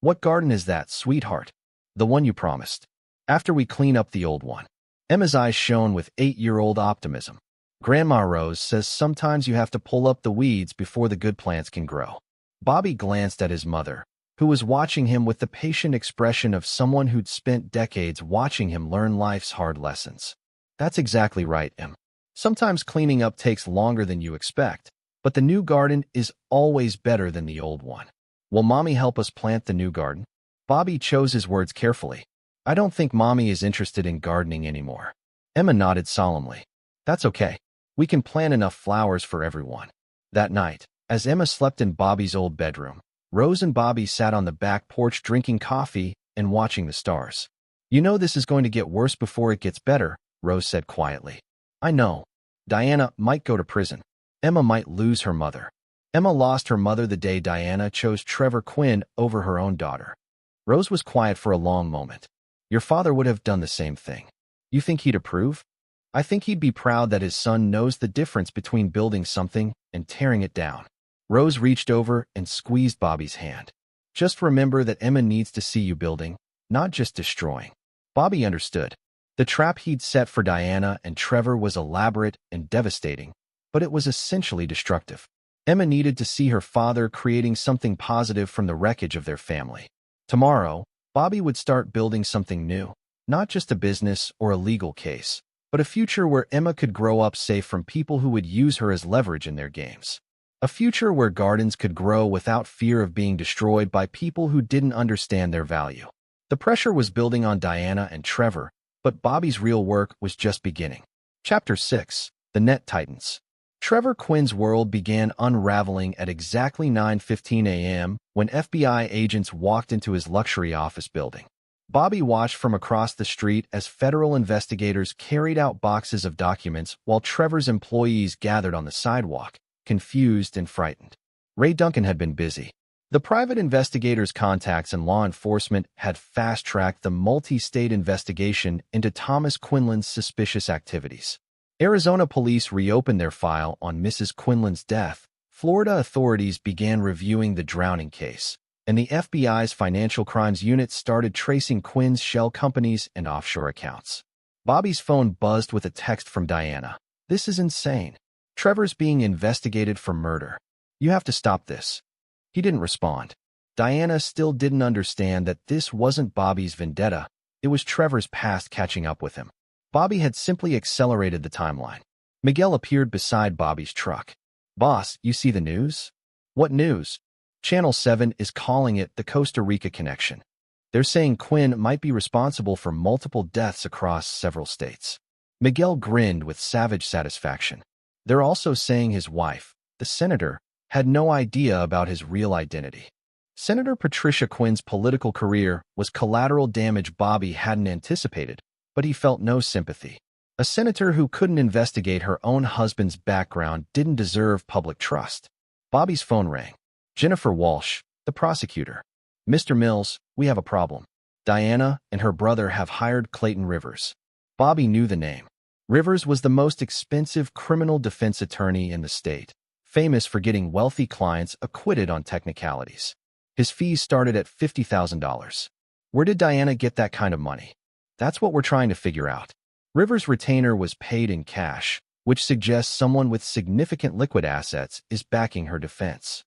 What garden is that, sweetheart? The one you promised. After we clean up the old one. Emma's eyes shone with 8-year-old optimism. Grandma Rose says sometimes you have to pull up the weeds before the good plants can grow. Bobby glanced at his mother, who was watching him with the patient expression of someone who'd spent decades watching him learn life's hard lessons. That's exactly right, Em. Sometimes cleaning up takes longer than you expect, but the new garden is always better than the old one. Will Mommy help us plant the new garden? Bobby chose his words carefully. I don't think Mommy is interested in gardening anymore. Emma nodded solemnly. That's okay. We can plant enough flowers for everyone. That night, as Emma slept in Bobby's old bedroom, Rose and Bobby sat on the back porch drinking coffee and watching the stars. You know this is going to get worse before it gets better, Rose said quietly. I know. Diana might go to prison. Emma might lose her mother. Emma lost her mother the day Diana chose Trevor Quinn over her own daughter. Rose was quiet for a long moment. Your father would have done the same thing. You think he'd approve? I think he'd be proud that his son knows the difference between building something and tearing it down. Rose reached over and squeezed Bobby's hand. Just remember that Emma needs to see you building, not just destroying. Bobby understood. The trap he'd set for Diana and Trevor was elaborate and devastating, but it was essentially destructive. Emma needed to see her father creating something positive from the wreckage of their family. Tomorrow, Bobby would start building something new, not just a business or a legal case, but a future where Emma could grow up safe from people who would use her as leverage in their games. A future where gardens could grow without fear of being destroyed by people who didn't understand their value. The pressure was building on Diana and Trevor, but Bobby's real work was just beginning. Chapter 6. The Net Titans. Trevor Quinn's world began unraveling at exactly 9:15 a.m. when FBI agents walked into his luxury office building. Bobby watched from across the street as federal investigators carried out boxes of documents while Trevor's employees gathered on the sidewalk, confused and frightened. Ray Duncan had been busy. The private investigators' contacts and law enforcement had fast-tracked the multi-state investigation into Thomas Quinlan's suspicious activities. Arizona police reopened their file on Mrs. Quinlan's death. Florida authorities began reviewing the drowning case, and the FBI's Financial Crimes Unit started tracing Quinn's shell companies and offshore accounts. Bobby's phone buzzed with a text from Diana. "This is insane. Trevor's being investigated for murder. You have to stop this." He didn't respond. Diana still didn't understand that this wasn't Bobby's vendetta. It was Trevor's past catching up with him. Bobby had simply accelerated the timeline. Miguel appeared beside Bobby's truck. "Boss, you see the news?" "What news?" "Channel 7 is calling it the Costa Rica connection. They're saying Quinn might be responsible for multiple deaths across several states." Miguel grinned with savage satisfaction. "They're also saying his wife, the senator, had no idea about his real identity." Senator Patricia Quinn's political career was collateral damage Bobby hadn't anticipated, but he felt no sympathy. A senator who couldn't investigate her own husband's background didn't deserve public trust. Bobby's phone rang. Jennifer Walsh, the prosecutor. "Mr. Mills, we have a problem. Diana and her brother have hired Clayton Rivers." Bobby knew the name. Rivers was the most expensive criminal defense attorney in the state, famous for getting wealthy clients acquitted on technicalities. His fees started at $50,000. Where did Diana get that kind of money? That's what we're trying to figure out. Rivers' retainer was paid in cash, which suggests someone with significant liquid assets is backing her defense.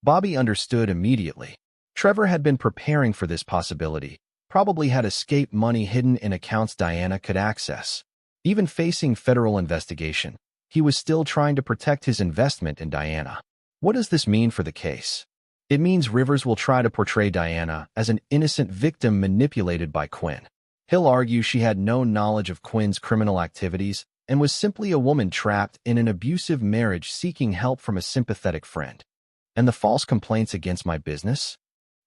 Bobby understood immediately. Trevor had been preparing for this possibility, probably had escaped money hidden in accounts Diana could access. Even facing federal investigation, he was still trying to protect his investment in Diana. What does this mean for the case? It means Rivers will try to portray Diana as an innocent victim manipulated by Quinn. He'll argue she had no knowledge of Quinn's criminal activities and was simply a woman trapped in an abusive marriage seeking help from a sympathetic friend. And the false complaints against my business?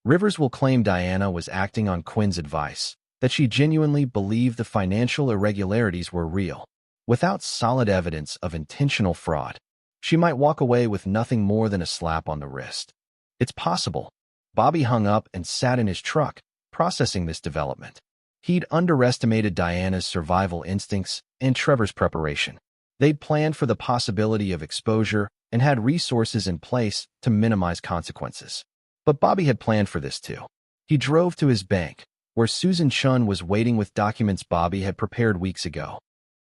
Rivers will claim Diana was acting on Quinn's advice, that she genuinely believed the financial irregularities were real. Without solid evidence of intentional fraud, she might walk away with nothing more than a slap on the wrist. It's possible. Bobby hung up and sat in his truck, processing this development. He'd underestimated Diana's survival instincts and Trevor's preparation. They'd planned for the possibility of exposure and had resources in place to minimize consequences. But Bobby had planned for this too. He drove to his bank, where Susan Chun was waiting with documents Bobby had prepared weeks ago.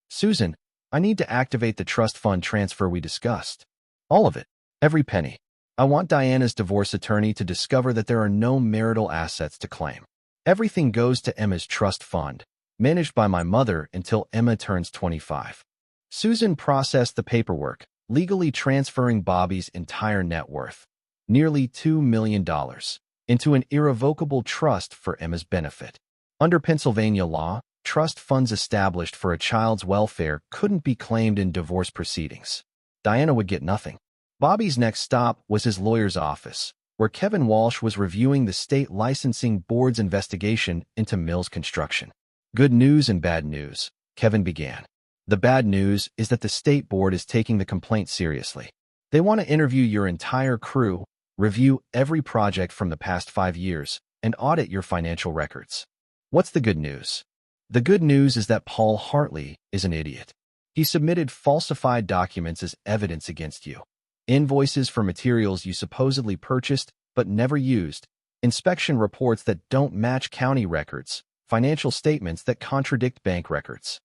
"Susan, I need to activate the trust fund transfer we discussed. All of it. Every penny. I want Diana's divorce attorney to discover that there are no marital assets to claim. Everything goes to Emma's trust fund, managed by my mother until Emma turns 25. Susan processed the paperwork, legally transferring Bobby's entire net worth, nearly $2 million, into an irrevocable trust for Emma's benefit. Under Pennsylvania law, trust funds established for a child's welfare couldn't be claimed in divorce proceedings. Diana would get nothing. Bobby's next stop was his lawyer's office, where Kevin Walsh was reviewing the state licensing board's investigation into Mills Construction. "Good news and bad news," Kevin began. "The bad news is that the state board is taking the complaint seriously. They want to interview your entire crew, review every project from the past 5 years, and audit your financial records." "What's the good news?" "The good news is that Paul Hartley is an idiot. He submitted falsified documents as evidence against you. Invoices for materials you supposedly purchased but never used, inspection reports that don't match county records, financial statements that contradict bank records."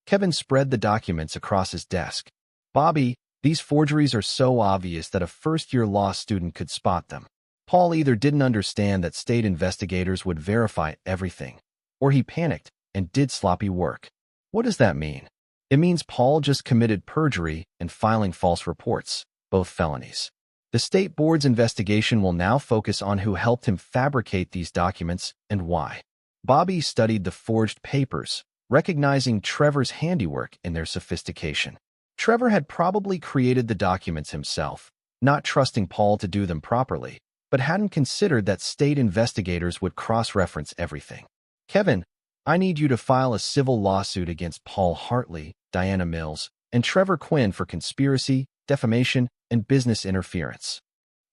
Kevin spread the documents across his desk. "Bobby, these forgeries are so obvious that a first-year law student could spot them. Paul either didn't understand that state investigators would verify everything, or he panicked and did sloppy work." "What does that mean?" "It means Paul just committed perjury and filing false reports, both felonies. The state board's investigation will now focus on who helped him fabricate these documents and why." Bobby studied the forged papers, recognizing Trevor's handiwork in their sophistication. Trevor had probably created the documents himself, not trusting Paul to do them properly, but hadn't considered that state investigators would cross-reference everything. "Kevin, I need you to file a civil lawsuit against Paul Hartley, Diana Mills, and Trevor Quinn for conspiracy, defamation, and business interference."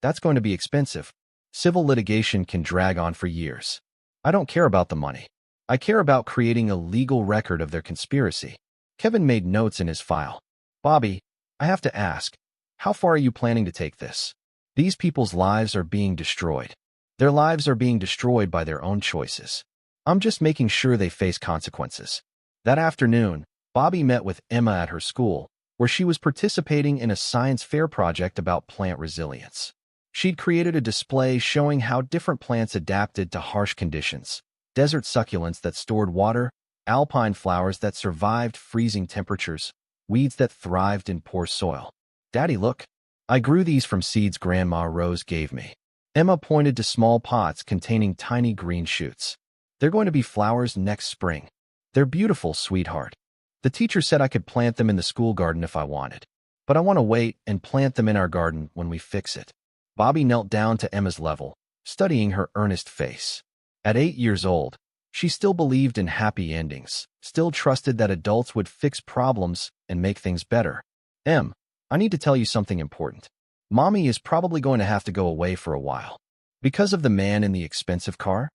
"That's going to be expensive." Civil litigation can drag on for years. I don't care about the money. I care about creating a legal record of their conspiracy. Kevin made notes in his file. Bobby, I have to ask, how far are you planning to take this? These people's lives are being destroyed. Their lives are being destroyed by their own choices. I'm just making sure they face consequences. That afternoon, Bobby met with Emma at her school, where she was participating in a science fair project about plant resilience. She'd created a display showing how different plants adapted to harsh conditions: desert succulents that stored water, alpine flowers that survived freezing temperatures, weeds that thrived in poor soil. Daddy, look. I grew these from seeds Grandma Rose gave me. Emma pointed to small pots containing tiny green shoots. They're going to be flowers next spring. They're beautiful, sweetheart. The teacher said I could plant them in the school garden if I wanted, but I want to wait and plant them in our garden when we fix it. Bobby knelt down to Emma's level, studying her earnest face. At 8 years old, she still believed in happy endings, still trusted that adults would fix problems and make things better. Em, I need to tell you something important. Mommy is probably going to have to go away for a while. Because of the man in the expensive car?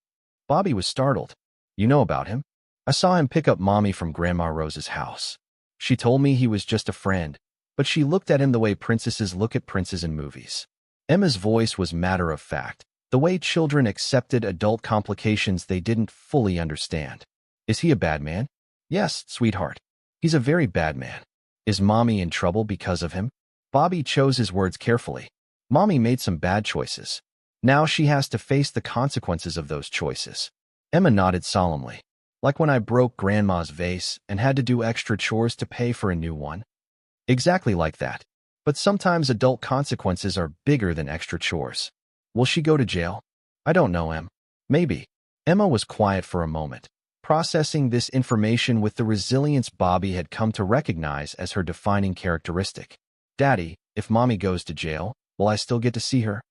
Bobby was startled. You know about him? I saw him pick up Mommy from Grandma Rose's house. She told me he was just a friend, but she looked at him the way princesses look at princes in movies. Emma's voice was matter of fact, the way children accepted adult complications they didn't fully understand. Is he a bad man? Yes, sweetheart. He's a very bad man. Is Mommy in trouble because of him? Bobby chose his words carefully. Mommy made some bad choices. Now she has to face the consequences of those choices. Emma nodded solemnly. Like when I broke Grandma's vase and had to do extra chores to pay for a new one. Exactly like that. But sometimes adult consequences are bigger than extra chores. Will she go to jail? I don't know, Em. Maybe. Emma was quiet for a moment, processing this information with the resilience Bobby had come to recognize as her defining characteristic. Daddy, if Mommy goes to jail, will I still get to see her?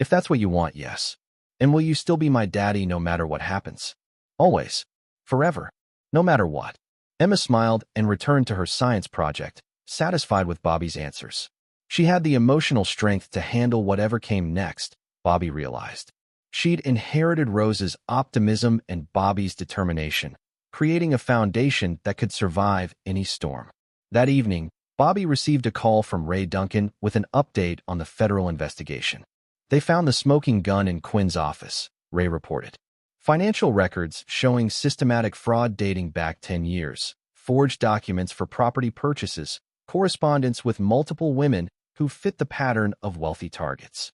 If that's what you want, yes. And will you still be my daddy no matter what happens? Always. Forever. No matter what. Emma smiled and returned to her science project, satisfied with Bobby's answers. She had the emotional strength to handle whatever came next, Bobby realized. She'd inherited Rose's optimism and Bobby's determination, creating a foundation that could survive any storm. That evening, Bobby received a call from Ray Duncan with an update on the federal investigation. They found the smoking gun in Quinn's office, Ray reported. Financial records showing systematic fraud dating back 10 years, forged documents for property purchases, correspondence with multiple women who fit the pattern of wealthy targets.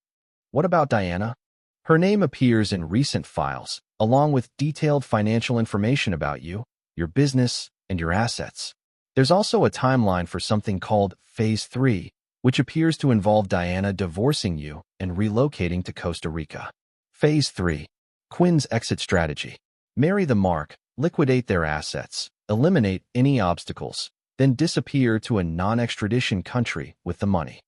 What about Diana? Her name appears in recent files, along with detailed financial information about you, your business, and your assets. There's also a timeline for something called Phase 3, which appears to involve Diana divorcing you and relocating to Costa Rica. Phase 3. Quinn's exit strategy. Marry the mark, liquidate their assets, eliminate any obstacles, then disappear to a non-extradition country with the money.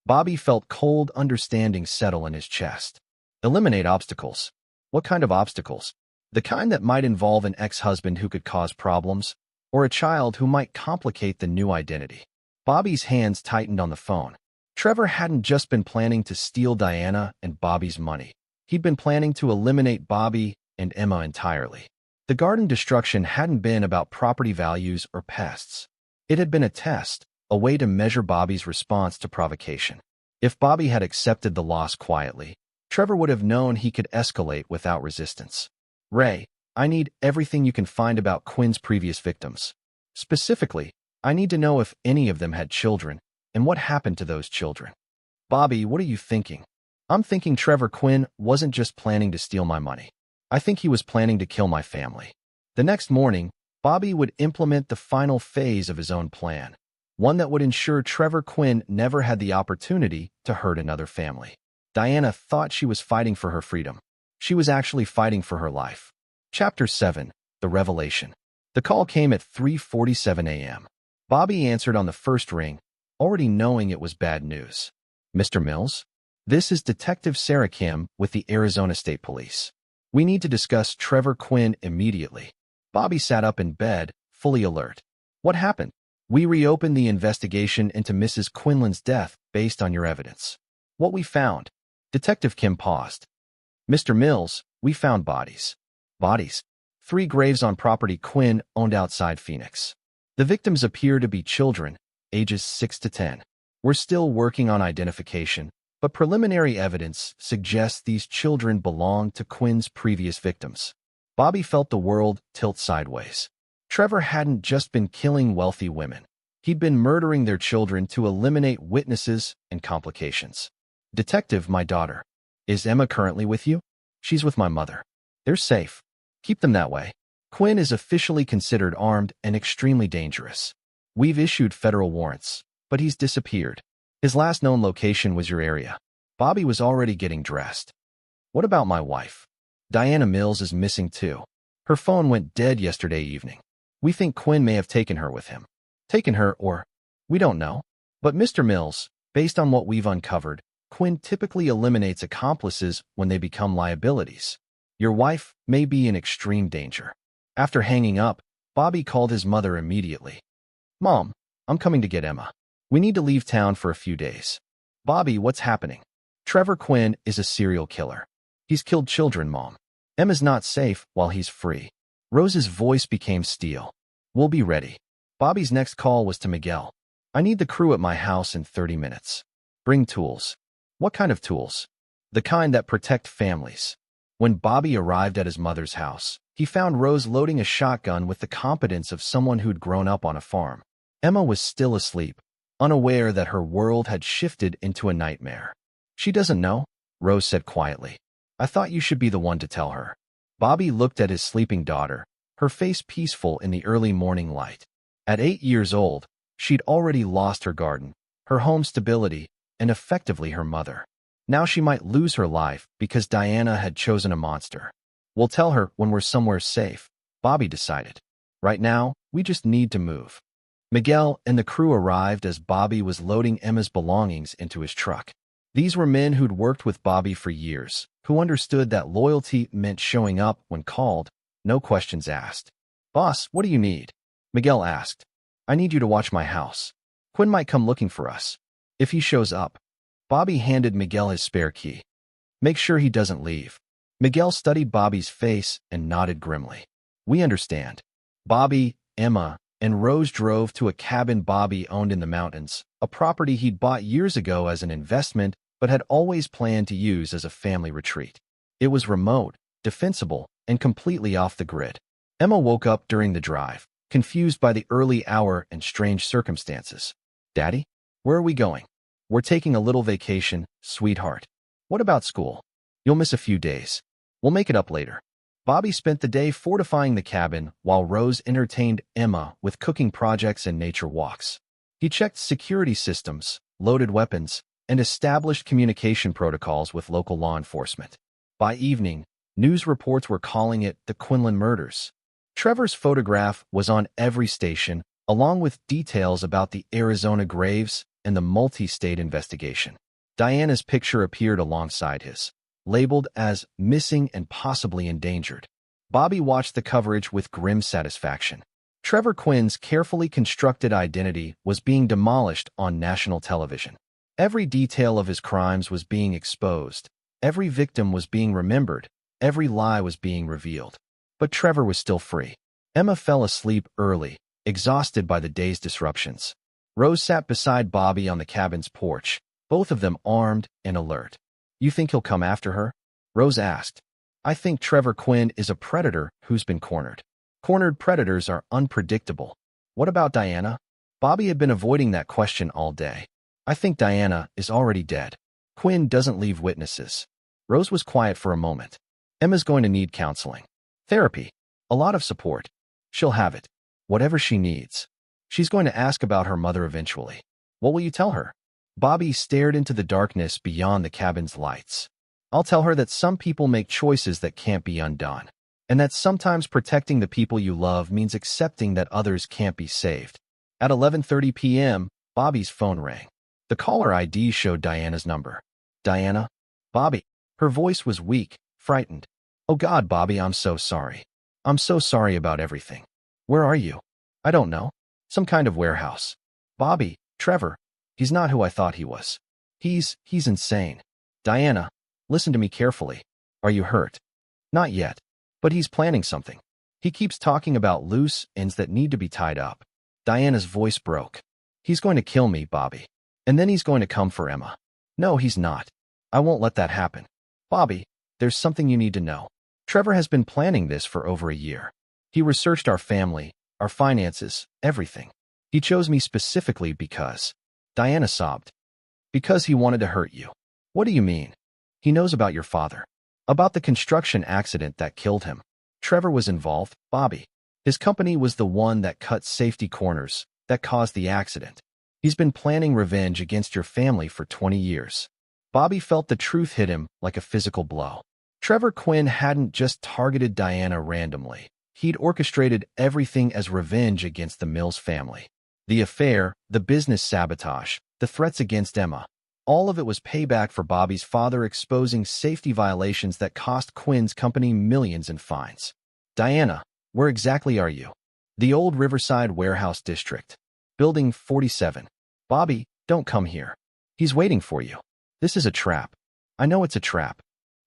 Bobby felt cold understanding settle in his chest. Eliminate obstacles. What kind of obstacles? The kind that might involve an ex-husband who could cause problems, or a child who might complicate the new identity. Bobby's hands tightened on the phone. Trevor hadn't just been planning to steal Diana and Bobby's money. He'd been planning to eliminate Bobby and Emma entirely. The garden destruction hadn't been about property values or pests. It had been a test, a way to measure Bobby's response to provocation. If Bobby had accepted the loss quietly, Trevor would have known he could escalate without resistance. Ray, I need everything you can find about Quinn's previous victims. Specifically, I need to know if any of them had children and what happened to those children. Bobby, what are you thinking? I'm thinking Trevor Quinn wasn't just planning to steal my money. I think he was planning to kill my family. The next morning, Bobby would implement the final phase of his own plan, one that would ensure Trevor Quinn never had the opportunity to hurt another family. Diana thought she was fighting for her freedom. She was actually fighting for her life. Chapter 7. The Revelation. The call came at 3:47 a.m. Bobby answered on the first ring, already knowing it was bad news. Mr. Mills? This is Detective Sarah Kim with the Arizona State Police. We need to discuss Trevor Quinn immediately. Bobby sat up in bed, fully alert. What happened? We reopened the investigation into Mrs. Quinlan's death based on your evidence. What we found. Detective Kim paused. Mr. Mills, we found bodies. Bodies. 3 graves on property Quinn owned outside Phoenix. The victims appear to be children, ages 6 to 10. We're still working on identification, but preliminary evidence suggests these children belong to Quinn's previous victims. Bobby felt the world tilt sideways. Trevor hadn't just been killing wealthy women. He'd been murdering their children to eliminate witnesses and complications. Detective, my daughter. Is Emma currently with you? She's with my mother. They're safe. Keep them that way. Quinn is officially considered armed and extremely dangerous. We've issued federal warrants, but he's disappeared. His last known location was your area. Bobby was already getting dressed. What about my wife? Diana Mills is missing too. Her phone went dead yesterday evening. We think Quinn may have taken her with him. Taken her or... We don't know. But Mr. Mills, based on what we've uncovered, Quinn typically eliminates accomplices when they become liabilities. Your wife may be in extreme danger. After hanging up, Bobby called his mother immediately. Mom, I'm coming to get Emma. We need to leave town for a few days. Bobby, what's happening? Trevor Quinn is a serial killer. He's killed children, Mom. Emma's not safe while he's free. Rose's voice became steel. We'll be ready. Bobby's next call was to Miguel. I need the crew at my house in 30 minutes. Bring tools. What kind of tools? The kind that protect families. When Bobby arrived at his mother's house, he found Rose loading a shotgun with the competence of someone who'd grown up on a farm. Emma was still asleep, unaware that her world had shifted into a nightmare. She doesn't know, Rose said quietly. I thought you should be the one to tell her. Bobby looked at his sleeping daughter, her face peaceful in the early morning light. At 8 years old, she'd already lost her garden, her home stability, and effectively her mother. Now she might lose her life because Diana had chosen a monster. We'll tell her when we're somewhere safe, Bobby decided. Right now, we just need to move. Miguel and the crew arrived as Bobby was loading Emma's belongings into his truck. These were men who'd worked with Bobby for years, who understood that loyalty meant showing up when called, no questions asked. Boss, what do you need? Miguel asked. I need you to watch my house. Quinn might come looking for us. If he shows up. Bobby handed Miguel his spare key. Make sure he doesn't leave. Miguel studied Bobby's face and nodded grimly. We understand. Bobby, Emma, and Rose drove to a cabin Bobby owned in the mountains, a property he'd bought years ago as an investment but had always planned to use as a family retreat. It was remote, defensible, and completely off the grid. Emma woke up during the drive, confused by the early hour and strange circumstances. Daddy? Where are we going? We're taking a little vacation, sweetheart. What about school? You'll miss a few days. We'll make it up later. Bobby spent the day fortifying the cabin while Rose entertained Emma with cooking projects and nature walks. He checked security systems, loaded weapons, and established communication protocols with local law enforcement. By evening, news reports were calling it the Quinlan murders. Trevor's photograph was on every station, along with details about the Arizona graves and the multi-state investigation. Diana's picture appeared alongside his, labeled as missing and possibly endangered. Bobby watched the coverage with grim satisfaction. Trevor Quinn's carefully constructed identity was being demolished on national television. Every detail of his crimes was being exposed. Every victim was being remembered. Every lie was being revealed. But Trevor was still free. Emma fell asleep early, exhausted by the day's disruptions. Rose sat beside Bobby on the cabin's porch, both of them armed and alert. You think he'll come after her? Rose asked. I think Trevor Quinn is a predator who's been cornered. Cornered predators are unpredictable. What about Diana? Bobby had been avoiding that question all day. I think Diana is already dead. Quinn doesn't leave witnesses. Rose was quiet for a moment. Emma's going to need counseling. Therapy. A lot of support. She'll have it. Whatever she needs. She's going to ask about her mother eventually. What will you tell her? Bobby stared into the darkness beyond the cabin's lights. I'll tell her that some people make choices that can't be undone, and that sometimes protecting the people you love means accepting that others can't be saved. At 11:30 p.m., Bobby's phone rang. The caller ID showed Diana's number. Diana? Bobby. Her voice was weak, frightened. Oh God, Bobby, I'm so sorry. I'm so sorry about everything. Where are you? I don't know. Some kind of warehouse. Bobby, Trevor. He's not who I thought he was. He's insane. Diana, listen to me carefully. Are you hurt? Not yet. But he's planning something. He keeps talking about loose ends that need to be tied up. Diana's voice broke. He's going to kill me, Bobby. And then he's going to come for Emma. No, he's not. I won't let that happen. Bobby, there's something you need to know. Trevor has been planning this for over a year. He researched our family, our finances, everything. He chose me specifically because... Diana sobbed. Because he wanted to hurt you. What do you mean? He knows about your father. About the construction accident that killed him. Trevor was involved, Bobby. His company was the one that cut safety corners, that caused the accident. He's been planning revenge against your family for 20 years. Bobby felt the truth hit him like a physical blow. Trevor Quinn hadn't just targeted Diana randomly. He'd orchestrated everything as revenge against the Mills family. The affair, the business sabotage, the threats against Emma. All of it was payback for Bobby's father exposing safety violations that cost Quinn's company millions in fines. Diana, where exactly are you? The old Riverside Warehouse District. Building 47. Bobby, don't come here. He's waiting for you. This is a trap. I know it's a trap.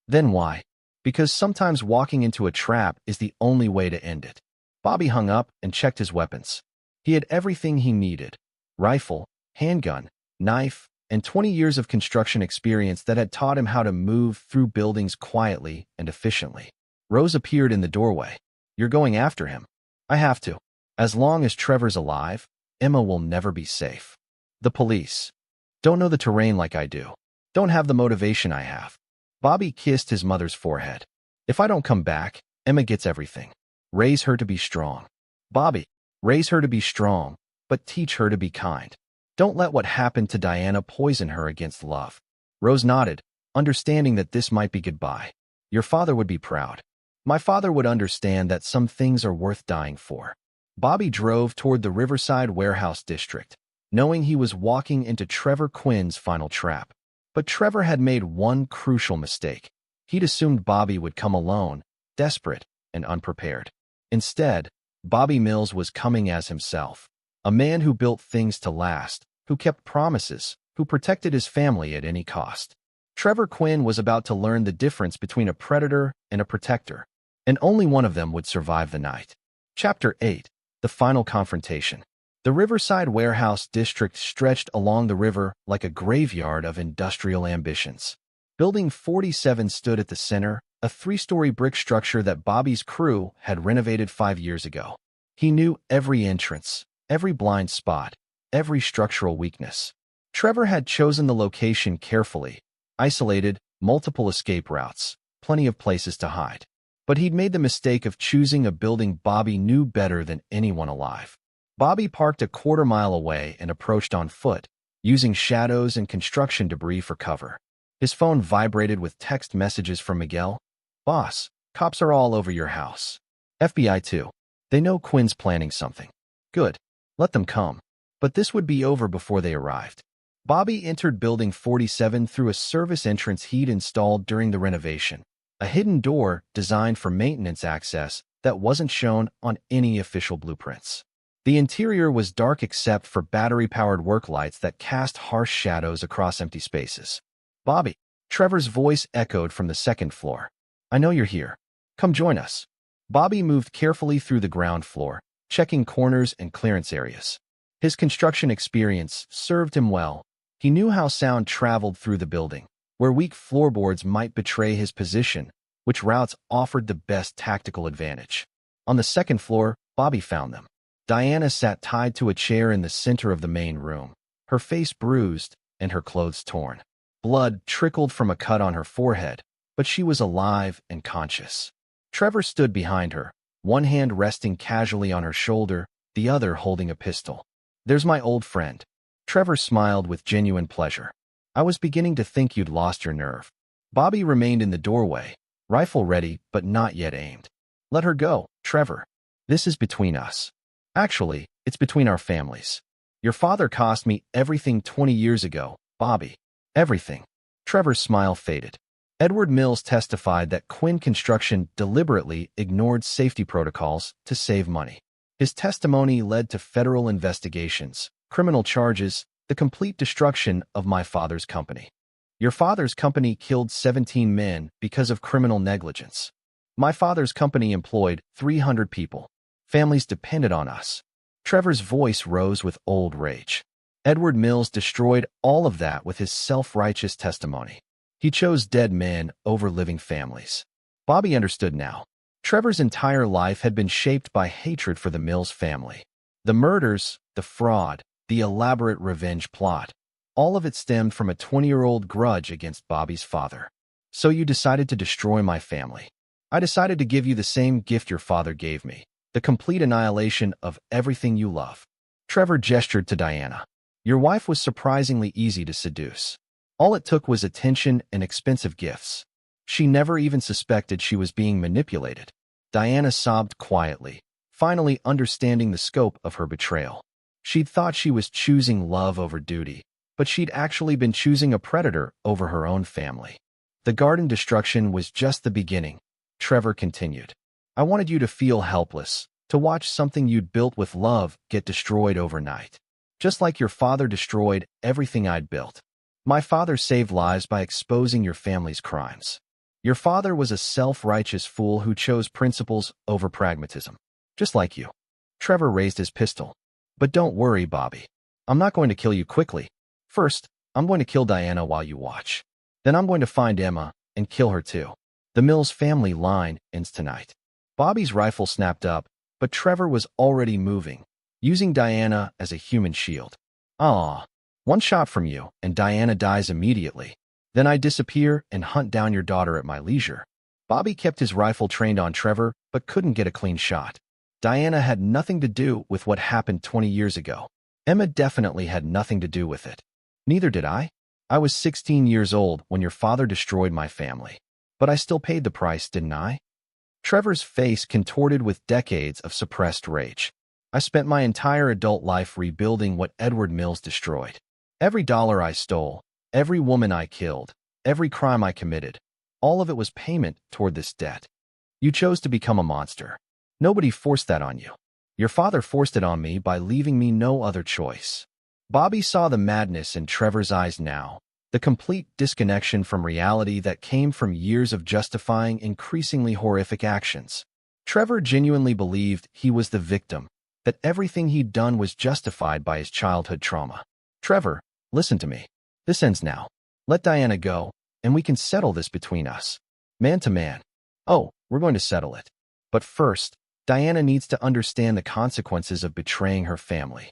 Then why? Because sometimes walking into a trap is the only way to end it. Bobby hung up and checked his weapons. He had everything he needed. Rifle, handgun, knife, and 20 years of construction experience that had taught him how to move through buildings quietly and efficiently. Rose appeared in the doorway. You're going after him. I have to. As long as Trevor's alive, Emma will never be safe. The police. Don't know the terrain like I do. Don't have the motivation I have. Bobby kissed his mother's forehead. If I don't come back, Emma gets everything. Raise her to be strong. Bobby, raise her to be strong, but teach her to be kind. Don't let what happened to Diana poison her against love. Rose nodded, understanding that this might be goodbye. Your father would be proud. My father would understand that some things are worth dying for. Bobby drove toward the Riverside Warehouse District, knowing he was walking into Trevor Quinn's final trap. But Trevor had made one crucial mistake. He'd assumed Bobby would come alone, desperate and unprepared. Instead, Bobby Mills was coming as himself, a man who built things to last, who kept promises, who protected his family at any cost. Trevor Quinn was about to learn the difference between a predator and a protector, and only one of them would survive the night. Chapter 8. The Final Confrontation. The Riverside Warehouse District stretched along the river like a graveyard of industrial ambitions. Building 47 stood at the center, a three-story brick structure that Bobby's crew had renovated 5 years ago. He knew every entrance, every blind spot, every structural weakness. Trevor had chosen the location carefully, isolated, multiple escape routes, plenty of places to hide. But he'd made the mistake of choosing a building Bobby knew better than anyone alive. Bobby parked a quarter-mile away and approached on foot, using shadows and construction debris for cover. His phone vibrated with text messages from Miguel. Boss, cops are all over your house. FBI too. They know Quinn's planning something. Good. Let them come. But this would be over before they arrived. Bobby entered Building 47 through a service entrance he'd installed during the renovation, a hidden door designed for maintenance access that wasn't shown on any official blueprints. The interior was dark except for battery-powered work lights that cast harsh shadows across empty spaces. Bobby, Trevor's voice echoed from the second floor. I know you're here. Come join us. Bobby moved carefully through the ground floor, checking corners and clearance areas. His construction experience served him well. He knew how sound traveled through the building, where weak floorboards might betray his position, which routes offered the best tactical advantage. On the second floor, Bobby found them. Diana sat tied to a chair in the center of the main room, her face bruised and her clothes torn. Blood trickled from a cut on her forehead, but she was alive and conscious. Trevor stood behind her, one hand resting casually on her shoulder, the other holding a pistol. There's my old friend. Trevor smiled with genuine pleasure. I was beginning to think you'd lost your nerve. Bobby remained in the doorway, rifle ready but not yet aimed. Let her go, Trevor. This is between us. Actually, it's between our families. Your father cost me everything 20 years ago, Bobby. Everything. Trevor's smile faded. Edward Mills testified that Quinn Construction deliberately ignored safety protocols to save money. His testimony led to federal investigations, criminal charges, the complete destruction of my father's company. Your father's company killed 17 men because of criminal negligence. My father's company employed 300 people. Families depended on us. Trevor's voice rose with old rage. Edward Mills destroyed all of that with his self-righteous testimony. He chose dead men over living families. Bobby understood now. Trevor's entire life had been shaped by hatred for the Mills family. The murders, the fraud, the elaborate revenge plot. All of it stemmed from a 20-year-old grudge against Bobby's father. So you decided to destroy my family. I decided to give you the same gift your father gave me, the complete annihilation of everything you love. Trevor gestured to Diana. Your wife was surprisingly easy to seduce. All it took was attention and expensive gifts. She never even suspected she was being manipulated. Diana sobbed quietly, finally understanding the scope of her betrayal. She'd thought she was choosing love over duty, but she'd actually been choosing a predator over her own family. The garden destruction was just the beginning. Trevor continued. I wanted you to feel helpless, to watch something you'd built with love get destroyed overnight. Just like your father destroyed everything I'd built. My father saved lives by exposing your family's crimes. Your father was a self-righteous fool who chose principles over pragmatism. Just like you. Trevor raised his pistol. But don't worry, Bobby. I'm not going to kill you quickly. First, I'm going to kill Diana while you watch. Then I'm going to find Emma and kill her too. The Mills family line ends tonight. Bobby's rifle snapped up, but Trevor was already moving, using Diana as a human shield. Ah, one shot from you, and Diana dies immediately. Then I disappear and hunt down your daughter at my leisure. Bobby kept his rifle trained on Trevor, but couldn't get a clean shot. Diana had nothing to do with what happened 20 years ago. Emma definitely had nothing to do with it. Neither did I. I was 16 years old when your father destroyed my family. But I still paid the price, didn't I? Trevor's face contorted with decades of suppressed rage. I spent my entire adult life rebuilding what Edward Mills destroyed. Every dollar I stole, every woman I killed, every crime I committed, all of it was payment toward this debt. You chose to become a monster. Nobody forced that on you. Your father forced it on me by leaving me no other choice. Bobby saw the madness in Trevor's eyes now, the complete disconnection from reality that came from years of justifying increasingly horrific actions. Trevor genuinely believed he was the victim, that everything he'd done was justified by his childhood trauma. Trevor, listen to me. This ends now. Let Diana go, and we can settle this between us. Man to man. Oh, we're going to settle it. But first, Diana needs to understand the consequences of betraying her family.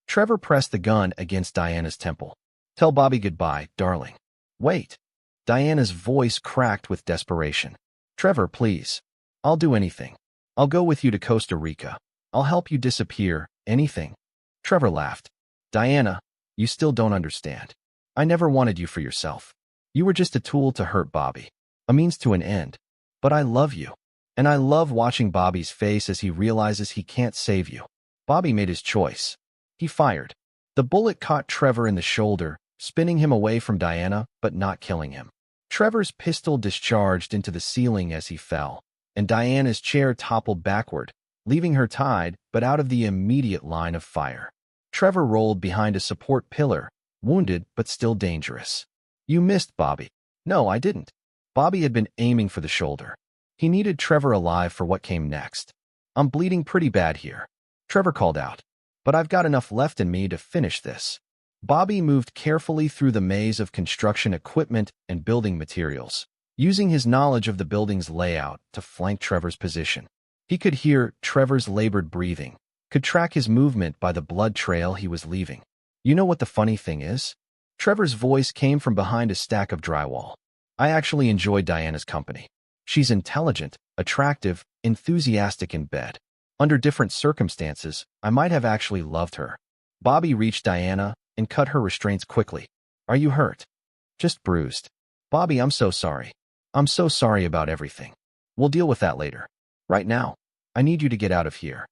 Trevor pressed the gun against Diana's temple. Tell Bobby goodbye, darling. Wait. Diana's voice cracked with desperation. Trevor, please. I'll do anything. I'll go with you to Costa Rica. I'll help you disappear, anything. Trevor laughed. Diana, you still don't understand. I never wanted you for yourself. You were just a tool to hurt Bobby, a means to an end. But I love you. And I love watching Bobby's face as he realizes he can't save you. Bobby made his choice. He fired. The bullet caught Trevor in the shoulder, spinning him away from Diana, but not killing him. Trevor's pistol discharged into the ceiling as he fell, and Diana's chair toppled backward, leaving her tied but out of the immediate line of fire. Trevor rolled behind a support pillar, wounded but still dangerous. You missed, Bobby. No, I didn't. Bobby had been aiming for the shoulder. He needed Trevor alive for what came next. I'm bleeding pretty bad here. Trevor called out. But I've got enough left in me to finish this. Bobby moved carefully through the maze of construction equipment and building materials, using his knowledge of the building's layout to flank Trevor's position. He could hear Trevor's labored breathing, could track his movement by the blood trail he was leaving. You know what the funny thing is? Trevor's voice came from behind a stack of drywall. I actually enjoyed Diana's company. She's intelligent, attractive, enthusiastic in bed. Under different circumstances, I might have actually loved her. Bobby reached Diana and cut her restraints quickly. Are you hurt? Just bruised. Bobby, I'm so sorry. I'm so sorry about everything. We'll deal with that later. Right now, I need you to get out of here.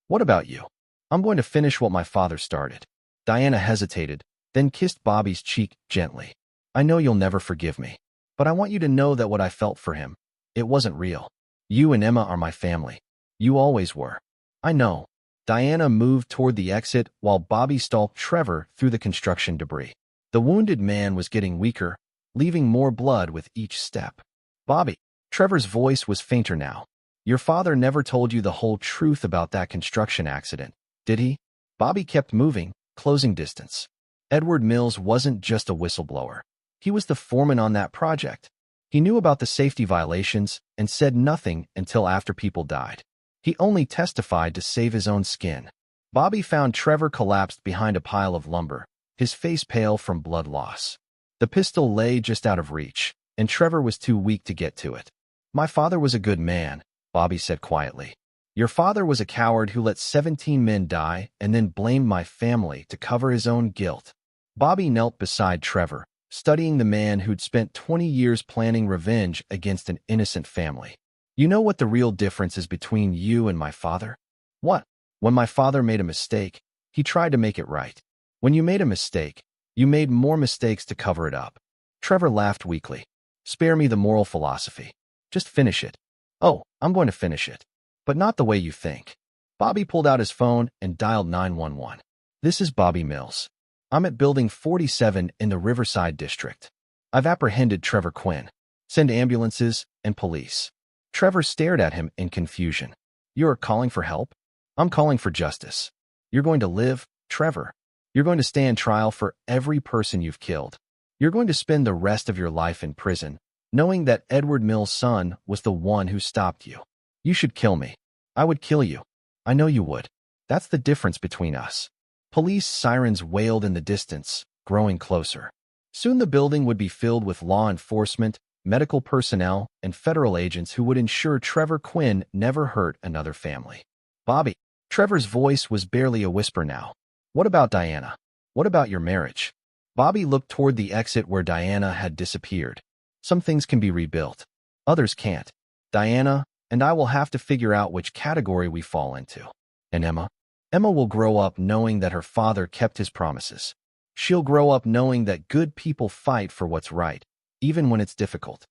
What about you? I'm going to finish what my father started. Diana hesitated, then kissed Bobby's cheek gently. I know you'll never forgive me, but I want you to know that what I felt for him, it wasn't real. You and Emma are my family. You always were. I know. Diana moved toward the exit while Bobby stalked Trevor through the construction debris. The wounded man was getting weaker, leaving more blood with each step. Bobby. Trevor's voice was fainter now. Your father never told you the whole truth about that construction accident, did he? Bobby kept moving, closing distance. Edward Mills wasn't just a whistleblower. He was the foreman on that project. He knew about the safety violations and said nothing until after people died. He only testified to save his own skin. Bobby found Trevor collapsed behind a pile of lumber, his face pale from blood loss. The pistol lay just out of reach, and Trevor was too weak to get to it. My father was a good man, Bobby said quietly. Your father was a coward who let 17 men die and then blamed my family to cover his own guilt. Bobby knelt beside Trevor, studying the man who'd spent 20 years planning revenge against an innocent family. You know what the real difference is between you and my father? What? When my father made a mistake, he tried to make it right. When you made a mistake, you made more mistakes to cover it up. Trevor laughed weakly. Spare me the moral philosophy. Just finish it. Oh, I'm going to finish it. But not the way you think. Bobby pulled out his phone and dialed 911. This is Bobby Mills. I'm at Building 47 in the Riverside District. I've apprehended Trevor Quinn. Send ambulances and police. Trevor stared at him in confusion. You're calling for help? I'm calling for justice. You're going to live, Trevor. You're going to stand trial for every person you've killed. You're going to spend the rest of your life in prison, knowing that Edward Mills' son was the one who stopped you. You should kill me. I would kill you. I know you would. That's the difference between us. Police sirens wailed in the distance, growing closer. Soon the building would be filled with law enforcement, medical personnel, and federal agents who would ensure Trevor Quinn never hurt another family. Bobby. Trevor's voice was barely a whisper now. What about Diana? What about your marriage? Bobby looked toward the exit where Diana had disappeared. Some things can be rebuilt. Others can't. Diana and I will have to figure out which category we fall into. And Emma? Emma will grow up knowing that her father kept his promises. She'll grow up knowing that good people fight for what's right, even when it's difficult.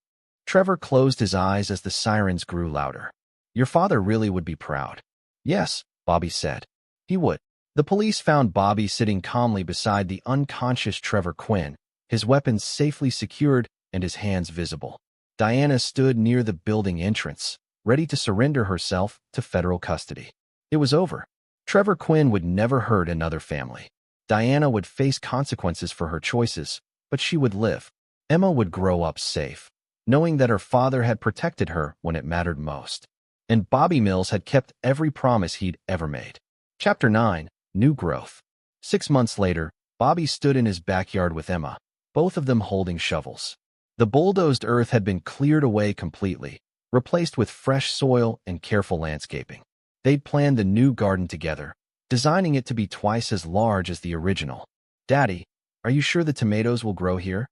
Trevor closed his eyes as the sirens grew louder. Your father really would be proud. Yes, Bobby said. He would. The police found Bobby sitting calmly beside the unconscious Trevor Quinn, his weapons safely secured and his hands visible. Diana stood near the building entrance, ready to surrender herself to federal custody. It was over. Trevor Quinn would never hurt another family. Diana would face consequences for her choices, but she would live. Emma would grow up safe, knowing that her father had protected her when it mattered most. And Bobby Mills had kept every promise he'd ever made. Chapter 9. New Growth. 6 months later, Bobby stood in his backyard with Emma, both of them holding shovels. The bulldozed earth had been cleared away completely, replaced with fresh soil and careful landscaping. They'd planned the new garden together, designing it to be twice as large as the original. Daddy, are you sure the tomatoes will grow here?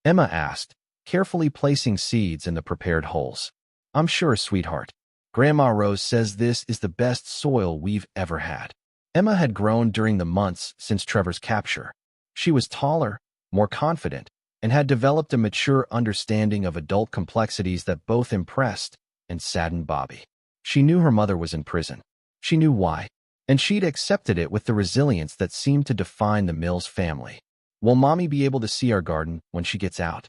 Emma asked, carefully placing seeds in the prepared holes. I'm sure, sweetheart. Grandma Rose says this is the best soil we've ever had. Emma had grown during the months since Trevor's capture. She was taller, more confident, and had developed a mature understanding of adult complexities that both impressed and saddened Bobby. She knew her mother was in prison. She knew why, and she'd accepted it with the resilience that seemed to define the Mills family. Will Mommy be able to see our garden when she gets out?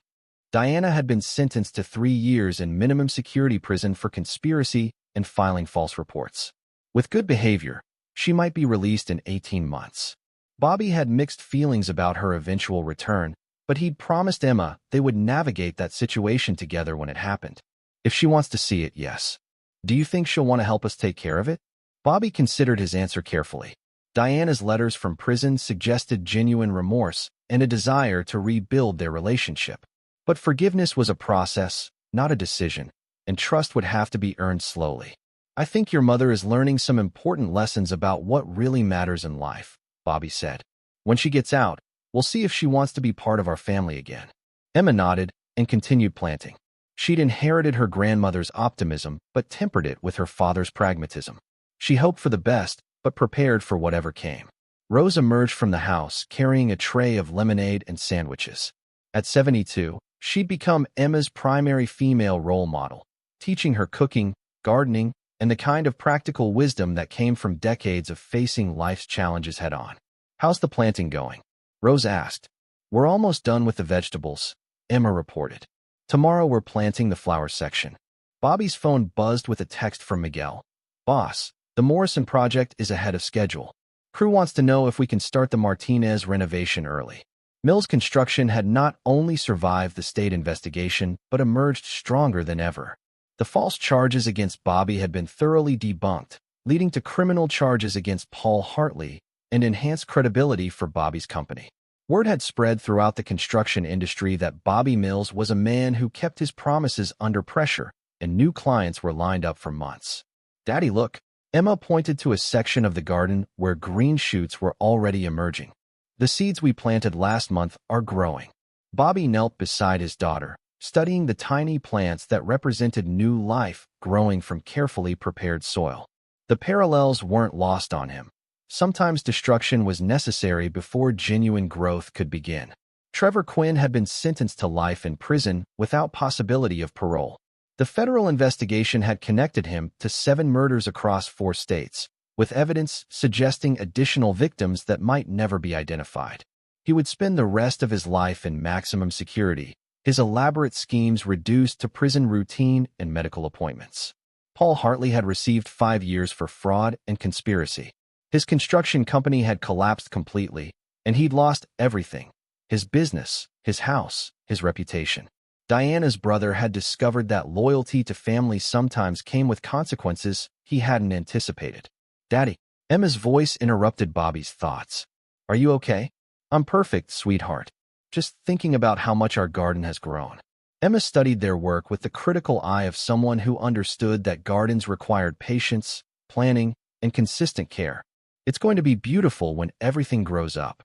Diana had been sentenced to 3 years in minimum security prison for conspiracy and filing false reports. With good behavior, she might be released in 18 months. Bobby had mixed feelings about her eventual return, but he'd promised Emma they would navigate that situation together when it happened. If she wants to see it, yes. Do you think she'll want to help us take care of it? Bobby considered his answer carefully. Diana's letters from prison suggested genuine remorse and a desire to rebuild their relationship. But forgiveness was a process, not a decision, and trust would have to be earned slowly. I think your mother is learning some important lessons about what really matters in life, Bobby said. When she gets out, we'll see if she wants to be part of our family again. Emma nodded and continued planting. She'd inherited her grandmother's optimism, but tempered it with her father's pragmatism. She hoped for the best, but prepared for whatever came. Rose emerged from the house carrying a tray of lemonade and sandwiches. At 72, she'd become Emma's primary female role model, teaching her cooking, gardening, and the kind of practical wisdom that came from decades of facing life's challenges head-on. How's the planting going? Rose asked. We're almost done with the vegetables. Emma reported. Tomorrow we're planting the flower section. Bobby's phone buzzed with a text from Miguel. Boss, the Morrison project is ahead of schedule. Crew wants to know if we can start the Martinez renovation early. Mill's construction had not only survived the state investigation, but emerged stronger than ever. The false charges against Bobby had been thoroughly debunked, leading to criminal charges against Paul Hartley and enhanced credibility for Bobby's company. Word had spread throughout the construction industry that Bobby Mills was a man who kept his promises under pressure, and new clients were lined up for months. Daddy, look. Emma pointed to a section of the garden where green shoots were already emerging. The seeds we planted last month are growing. Bobby knelt beside his daughter, studying the tiny plants that represented new life growing from carefully prepared soil. The parallels weren't lost on him. Sometimes destruction was necessary before genuine growth could begin. Trevor Quinn had been sentenced to life in prison without possibility of parole. The federal investigation had connected him to 7 murders across 4 states, with evidence suggesting additional victims that might never be identified. He would spend the rest of his life in maximum security, his elaborate schemes reduced to prison routine and medical appointments. Paul Hartley had received 5 years for fraud and conspiracy. His construction company had collapsed completely, and he'd lost everything: his business, his house, his reputation. Diana's brother had discovered that loyalty to family sometimes came with consequences he hadn't anticipated. Daddy, Emma's voice interrupted Bobby's thoughts. Are you okay? I'm perfect, sweetheart. Just thinking about how much our garden has grown. Emma studied their work with the critical eye of someone who understood that gardens required patience, planning, and consistent care. It's going to be beautiful when everything grows up.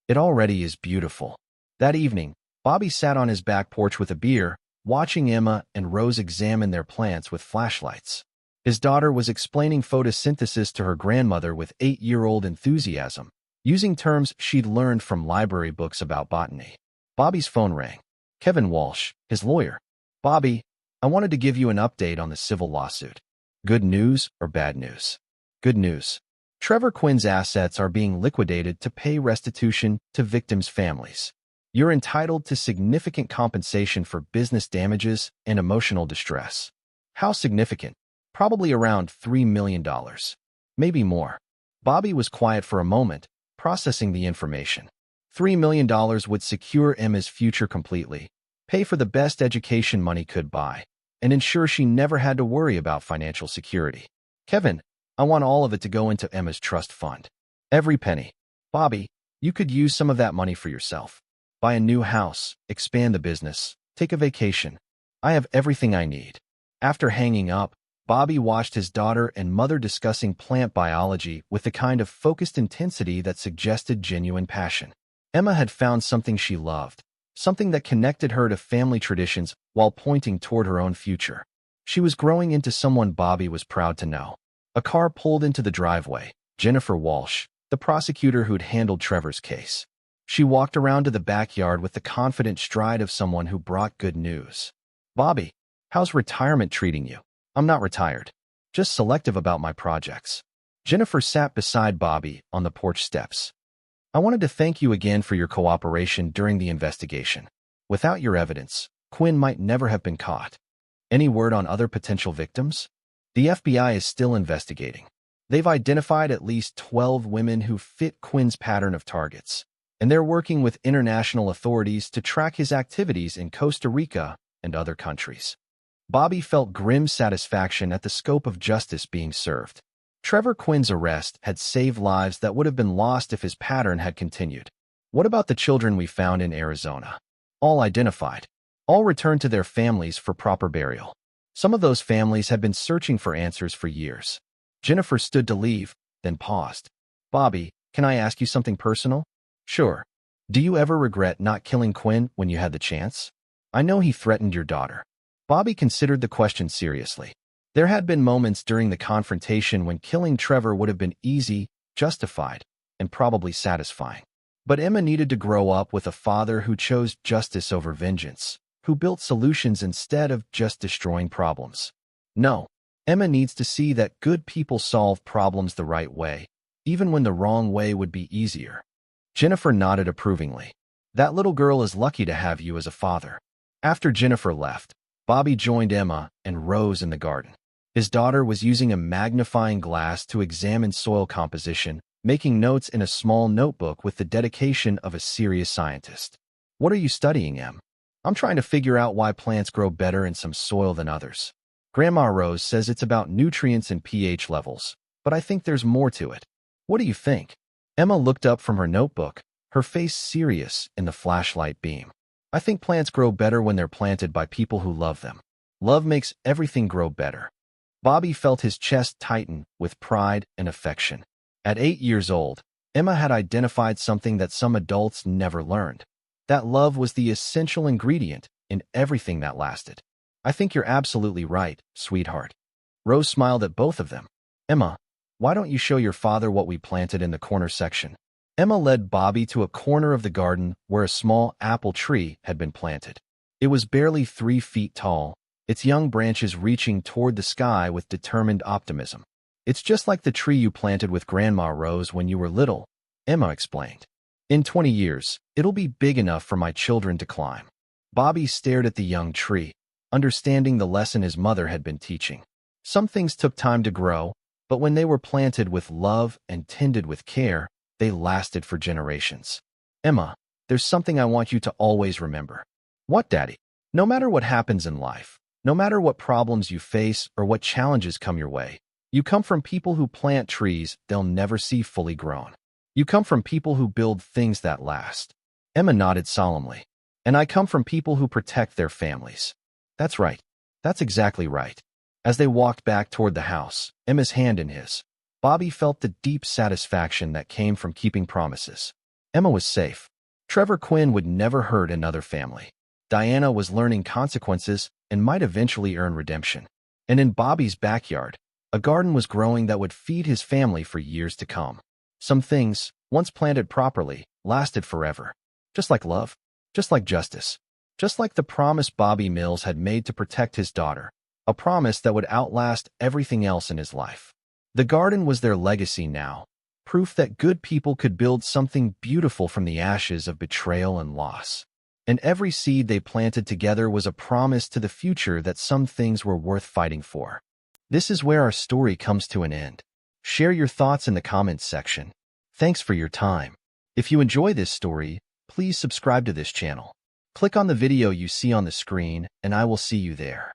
It already is beautiful. That evening, Bobby sat on his back porch with a beer, watching Emma and Rose examine their plants with flashlights. His daughter was explaining photosynthesis to her grandmother with 8-year-old enthusiasm, using terms she'd learned from library books about botany. Bobby's phone rang. Kevin Walsh, his lawyer. Bobby, I wanted to give you an update on the civil lawsuit. Good news or bad news? Good news. Trevor Quinn's assets are being liquidated to pay restitution to victims' families. You're entitled to significant compensation for business damages and emotional distress. How significant? Probably around $3 million. Maybe more. Bobby was quiet for a moment, processing the information. $3 million would secure Emma's future completely, pay for the best education money could buy, and ensure she never had to worry about financial security. Kevin, I want all of it to go into Emma's trust fund. Every penny. Bobby, you could use some of that money for yourself. Buy a new house, expand the business, take a vacation. I have everything I need. After hanging up, Bobby watched his daughter and mother discussing plant biology with the kind of focused intensity that suggested genuine passion. Emma had found something she loved, something that connected her to family traditions while pointing toward her own future. She was growing into someone Bobby was proud to know. A car pulled into the driveway. Jennifer Walsh, the prosecutor who'd handled Trevor's case. She walked around to the backyard with the confident stride of someone who brought good news. Bobby, how's retirement treating you? I'm not retired. Just selective about my projects. Jennifer sat beside Bobby on the porch steps. I wanted to thank you again for your cooperation during the investigation. Without your evidence, Quinn might never have been caught. Any word on other potential victims? The FBI is still investigating. They've identified at least 12 women who fit Quinn's pattern of targets, and they're working with international authorities to track his activities in Costa Rica and other countries. Bobby felt grim satisfaction at the scope of justice being served. Trevor Quinn's arrest had saved lives that would have been lost if his pattern had continued. What about the children we found in Arizona? All identified. All returned to their families for proper burial. Some of those families had been searching for answers for years. Jennifer stood to leave, then paused. Bobby, can I ask you something personal? Sure. Do you ever regret not killing Quinn when you had the chance? I know he threatened your daughter. Bobby considered the question seriously. There had been moments during the confrontation when killing Trevor would have been easy, justified, and probably satisfying. But Emma needed to grow up with a father who chose justice over vengeance, who built solutions instead of just destroying problems. No, Emma needs to see that good people solve problems the right way, even when the wrong way would be easier. Jennifer nodded approvingly. That little girl is lucky to have you as a father. After Jennifer left, Bobby joined Emma and Rose in the garden. His daughter was using a magnifying glass to examine soil composition, making notes in a small notebook with the dedication of a serious scientist. "What are you studying, Em?" "I'm trying to figure out why plants grow better in some soil than others. Grandma Rose says it's about nutrients and pH levels, but I think there's more to it. What do you think?" Emma looked up from her notebook, her face serious in the flashlight beam. "I think plants grow better when they're planted by people who love them. Love makes everything grow better." Bobby felt his chest tighten with pride and affection. At 8 years old, Emma had identified something that some adults never learned. That love was the essential ingredient in everything that lasted. "I think you're absolutely right, sweetheart." Rose smiled at both of them. "Emma, why don't you show your father what we planted in the corner section?" Emma led Bobby to a corner of the garden where a small apple tree had been planted. It was barely 3 feet tall, its young branches reaching toward the sky with determined optimism. "It's just like the tree you planted with Grandma Rose when you were little," Emma explained. "In 20 years, it'll be big enough for my children to climb." Bobby stared at the young tree, understanding the lesson his mother had been teaching. Some things took time to grow, but when they were planted with love and tended with care, they lasted for generations. "Emma, there's something I want you to always remember." "What, Daddy?" "No matter what happens in life, no matter what problems you face or what challenges come your way, you come from people who plant trees they'll never see fully grown. You come from people who build things that last." Emma nodded solemnly. "And I come from people who protect their families." "That's right. That's exactly right." As they walked back toward the house, Emma's hand in his, Bobby felt the deep satisfaction that came from keeping promises. Emma was safe. Trevor Quinn would never hurt another family. Diana was learning consequences and might eventually earn redemption. And in Bobby's backyard, a garden was growing that would feed his family for years to come. Some things, once planted properly, lasted forever. Just like love, just like justice, just like the promise Bobby Mills had made to protect his daughter, a promise that would outlast everything else in his life. The garden was their legacy now, proof that good people could build something beautiful from the ashes of betrayal and loss. And every seed they planted together was a promise to the future that some things were worth fighting for. This is where our story comes to an end. Share your thoughts in the comments section. Thanks for your time. If you enjoy this story, please subscribe to this channel. Click on the video you see on the screen, and I will see you there.